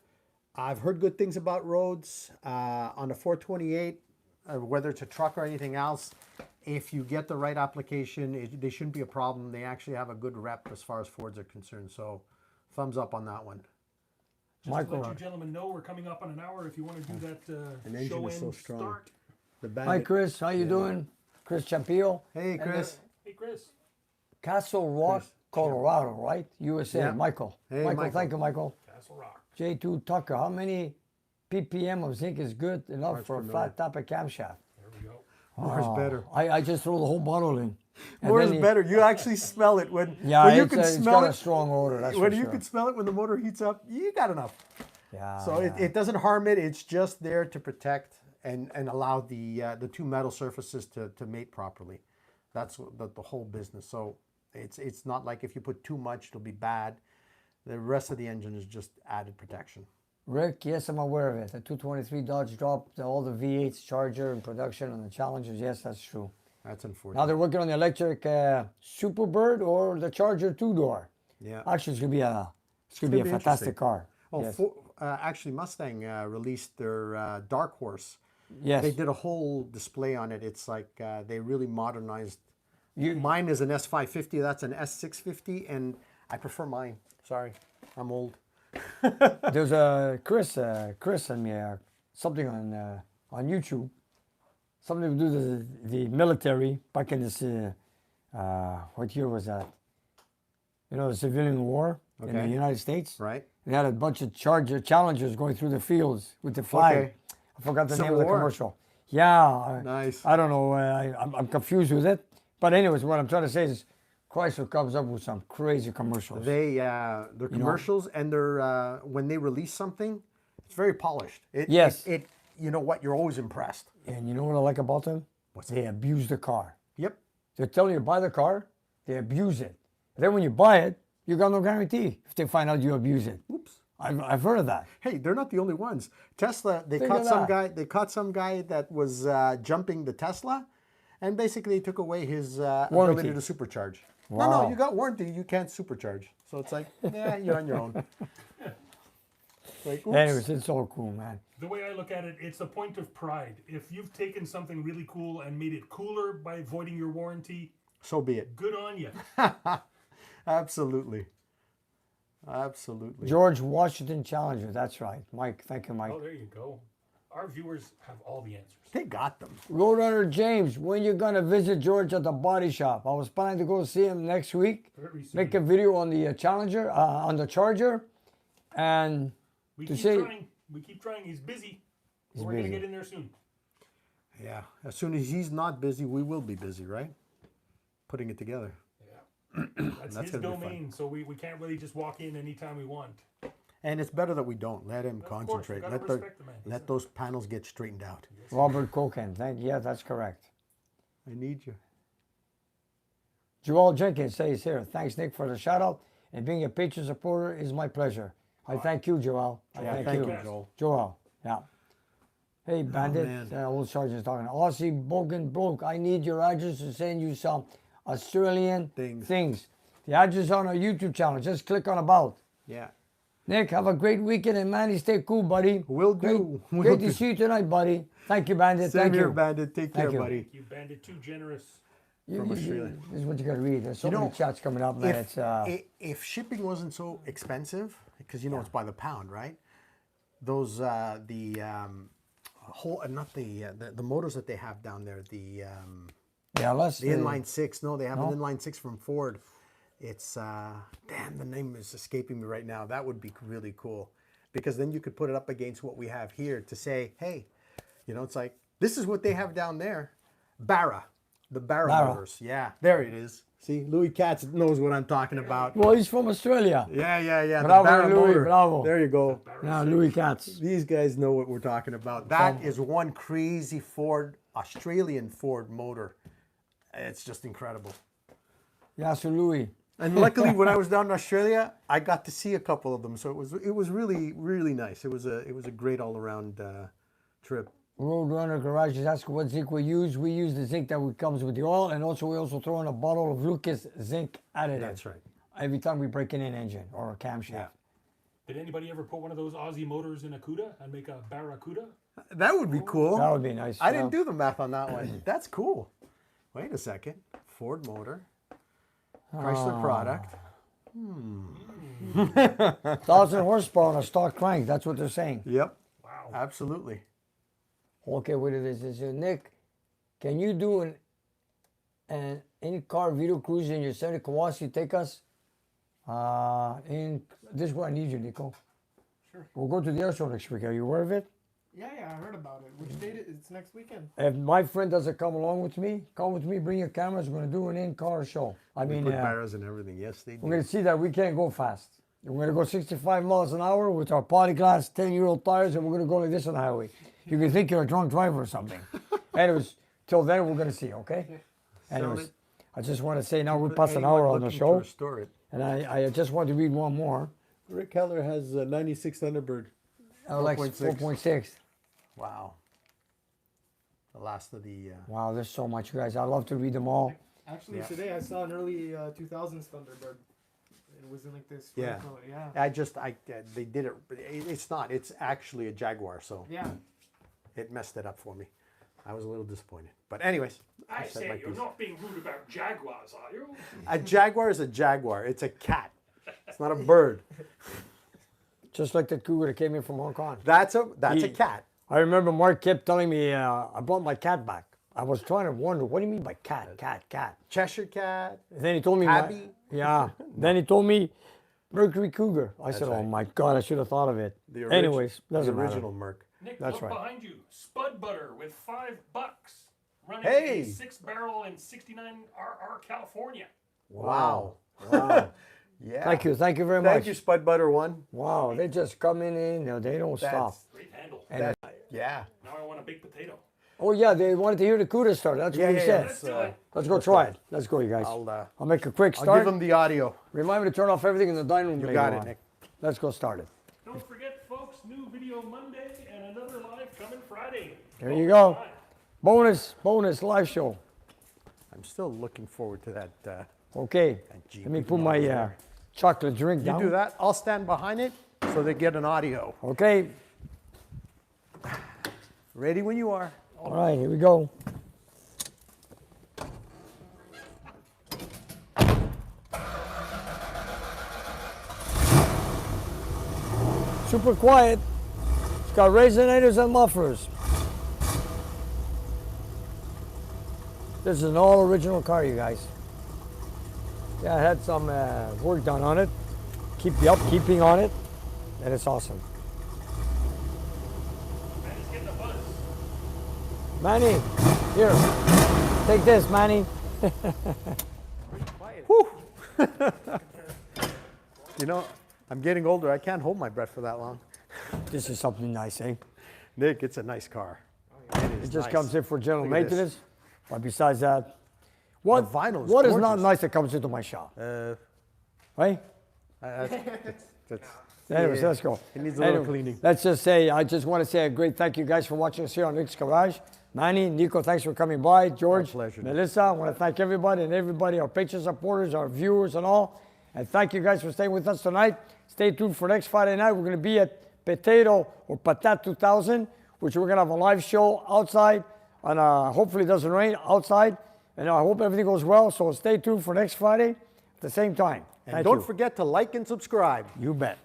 I've heard good things about roads on the 428, whether it's a truck or anything else. If you get the right application, they shouldn't be a problem. They actually have a good rep as far as Fords are concerned. So thumbs up on that one. Just Michael, to let you gentlemen know, we're coming up on an hour. If you want to do that An engine show is so end strong. start. The Hi Bandit. Chris, how you doing? Chris Champillo. Hey, Chris. Hey, Chris. Castle Rock, Chris. Colorado, right? USA. Yeah. Michael. Hey, Michael, Michael. thank you, Michael. Castle Rock. J2 Tucker, how many ppm of zinc is good enough Parts for per a million. flat top of camshaft? There we go. More's better. I just throw the whole bottle in. And More is then better. You actually smell it when Yeah, when you it's, can it's smell got a it. strong odor, that's When for you sure. can smell it when the motor heats up, you got enough. Yeah, So yeah. it doesn't harm it. It's just there to protect and allow the two metal surfaces to mate properly. That's the whole business. So it's not like if you put too much, it'll be bad. The rest of the engine is just added protection. Rick, yes, I'm aware of it. The 223 Dodge dropped all the V8s Charger in production on the Challengers. Yes, that's true. That's Now unfortunate. they're working on the electric Superbird or the Charger 2-door. Yeah. Actually, it's gonna be a gonna be fantastic interesting. car. Oh, Yes. actually, Mustang released their Dark Horse, Yes. They did a whole display on it. It's like they really modernized. You- Mine is an S550. That's an S650, and I prefer mine. Sorry, I'm old. There's a Chris sent me something on YouTube, something to do with the military back in this. What year was that? You know, the civilian war in the Okay. United States. Right. They had a bunch of challengers going through the fields with the flag. Okay. I forgot the Civil name of the War. commercial. Yeah. Nice. I don't know. I'm confused with it. But anyways, what I'm trying to say is, Chrysler comes up with some crazy commercials. Their commercials and their when they release something, it's very polished. Yes. You know what? You're always impressed. And you know what I like about them? They abuse the car. Yep. They're telling you to buy the car, they abuse it. Then when you buy it, you got no guarantee if they find out you abuse it. Oops. I've heard of that. Hey, they're not the only ones. Tesla, they Think caught of some that. guy. They caught some guy that was jumping the Tesla, and basically took away his Warranty. ability to supercharge. Wow. No, you got warranty. You can't supercharge. So it's like, yeah, you're on your own. Like, oops. Anyways, it's all cool, man. The way I look at it, it's a point of pride. If you've taken something really cool and made it cooler by voiding your warranty, So be it. good on you. Absolutely. Absolutely. George Washington Challenger. That's right. Mike, thank you, Mike. Oh, there you go. Our viewers have all the answers. They got them. Roadrunner James, when you gonna visit George at the body shop? I was planning to go see him next week. Very soon. Make a video on the Challenger, on the Charger, and We to keep say- trying. We keep trying. He's busy. But we're busy. gonna get in there soon. Yeah. As soon as he's not busy, we will be busy, right? Putting it together. Yeah. That's his gonna be fun. domain, so we can't really just walk in anytime we want. And it's better that we don't. Let him Of course, we concentrate. gotta Let, the, respect the man. He's let those panels get straightened out. Robert Cocan. Yeah, that's correct. I need you. Joel Jenkins says here, thanks Nick for the shout out, and being a patron supporter is my pleasure. I thank you, Joel. I Yeah, thank, thank you. you, Joel. Joel, yeah. Hey, Bandit, man. old sergeant's talking. Aussie Bogan Bloke, I need your address to send you some Australian Things. The address on our YouTube channel. Just click on about. Yeah. Nick, have a great weekend, and Manny, stay cool, buddy. Will Great, do. Will great do. to see you tonight, buddy. Thank you, Bandit. Same Thank here, you. Bandit. Take care, Thank you. buddy. You bandit too generous. From Australia. This is what you got to read. There's so You many know, chats coming up, man. It's If shipping wasn't so expensive, because you know it's by the pound, right? Those the motors that they have down there, the inline six. No, they have an inline six from Ford. It's damn, the name is escaping me right now. That would be really cool, because then you could put it up against what we have here to say, hey, you know, it's like this is what they have down there. The Barra motors. Yeah, there it is. See, Louis Katz knows what I'm talking about. Well, he's from Australia. Yeah. Bravo, the Barra Louis, motor. bravo. There you go. Now, Louis Katz. These guys know what we're talking about. That is one crazy Australian Ford motor. It's just incredible. Yeah, so Louis. And luckily, when I was down in Australia, I got to see a couple of them. So it was really, really nice. It was a great all around trip. Roadrunner Garage is asking what zinc we use. We use the zinc that comes with the oil, and also we also throw in a bottle of Lucas zinc additive. That's right. Every time we break in an engine or a camshaft. Yeah. Did anybody ever put one of those Aussie motors in a Cuda and make a Barracuda? That would be cool. That would be nice. I didn't do the math on that one. That's cool. Wait a second. Ford motor. Chrysler product. 1,000 horsepower on a stock crank. That's what they're saying. Yep. Wow. Absolutely. Okay, what it is? It says, Nick, can you do an in-car video cruise in your 70 Kawasaki? Take us. This is where I need you, Nico. Sure. We'll go to the air show next week. Are you aware of it? Yeah, I heard about it. Which date? It's next weekend. If my friend doesn't come along with me, come with me, bring your cameras. We're going to do an in-car show. I They mean, put barras and everything. Yes, they we're do. going to see that we can't go fast. We're going to go 65 miles an hour with our party glass 10-year-old tires, and we're going to go like this on the highway. You can think you're a drunk driver or something. Anyways, till then, we're going to see, okay? Anyways, I just want to say now we're past an hour on the show, Restore it. and I just want to read one more. Rick Heller has a 96 Thunderbird. Like 4.6. 4.6. Wow. The last of the. Wow, there's so much, you guys. I love to read them all. Actually, Yeah. today I saw an early 2000s Thunderbird. It wasn't like this. Yeah. color. Yeah. They did it. It's not. It's actually a Jaguar. So Yeah. it messed it up for me. I was a little disappointed. But anyways, I said my say you're piece. not being rude about jaguars, are you? A jaguar is a jaguar. It's a cat. It's not a bird. Just like that cougar that came in from Hong Kong. That's a cat. I remember Mark kept telling me, I brought my cat back. I was trying to wonder, what do you mean by cat? Cheshire cat. And then he told me, Tabby? yeah. Then he told me, Mercury Cougar. I said, oh my God, I should have thought of it. Anyways, doesn't the matter. original Merc. Nick, That's look right. behind you. Spud Butter with $5. Running Hey! a 6-barrel in 69 RR California. Wow. Yeah. Thank you very much. Thank you, Spud Butter One. Wow, they just coming in, they don't stop. Great handle. Yeah. Now I want a baked potato. Oh yeah, they wanted to hear the Cuda start. That's what he said. Let's do it. Let's go try it. Let's go, you guys. I'll make a quick I'll start. give him the audio. Remind me to turn off everything in the dining room You later got it, on. Nick. Let's go start it. Don't forget, folks, new video Monday and another live coming Friday. There you go. Bonus live show. I'm still looking forward to that. Okay, Jeep let me with put the my audio there. chocolate drink You down. do that. I'll stand behind it so they get an audio. Okay, Ready when you are. all right, here we go. Super quiet. It's got resonators and mufflers. This is an all original car, you guys. Yeah, I had some work done on it. Keep the upkeeping on it, and it's awesome. Manny's getting a buzz. Manny, here, take this, Manny. You know, I'm getting older. I can't hold my breath for that long. This is something nice, eh? Nick, it's a nice car. It just comes in for general Look at this. maintenance. But besides that, what vinyl is what is not gorgeous. nice that comes into my shop? Right? That's, Anyways, let's go. It needs a little cleaning. Let's just say, I just want to say a great thank you guys for watching us here on Nick's Garage. Manny, Nico, thanks for coming by. George, pleasure, Nick. Melissa, I want to thank everybody, our Patreon supporters, our viewers and all. And thank you guys for staying with us tonight. Stay tuned for next Friday night. We're going to be at Potato or Patat 2000, which we're going to have a live show outside. And hopefully it doesn't rain outside. And I hope everything goes well. So stay tuned for next Friday at the same time. And don't forget to like and subscribe. You bet.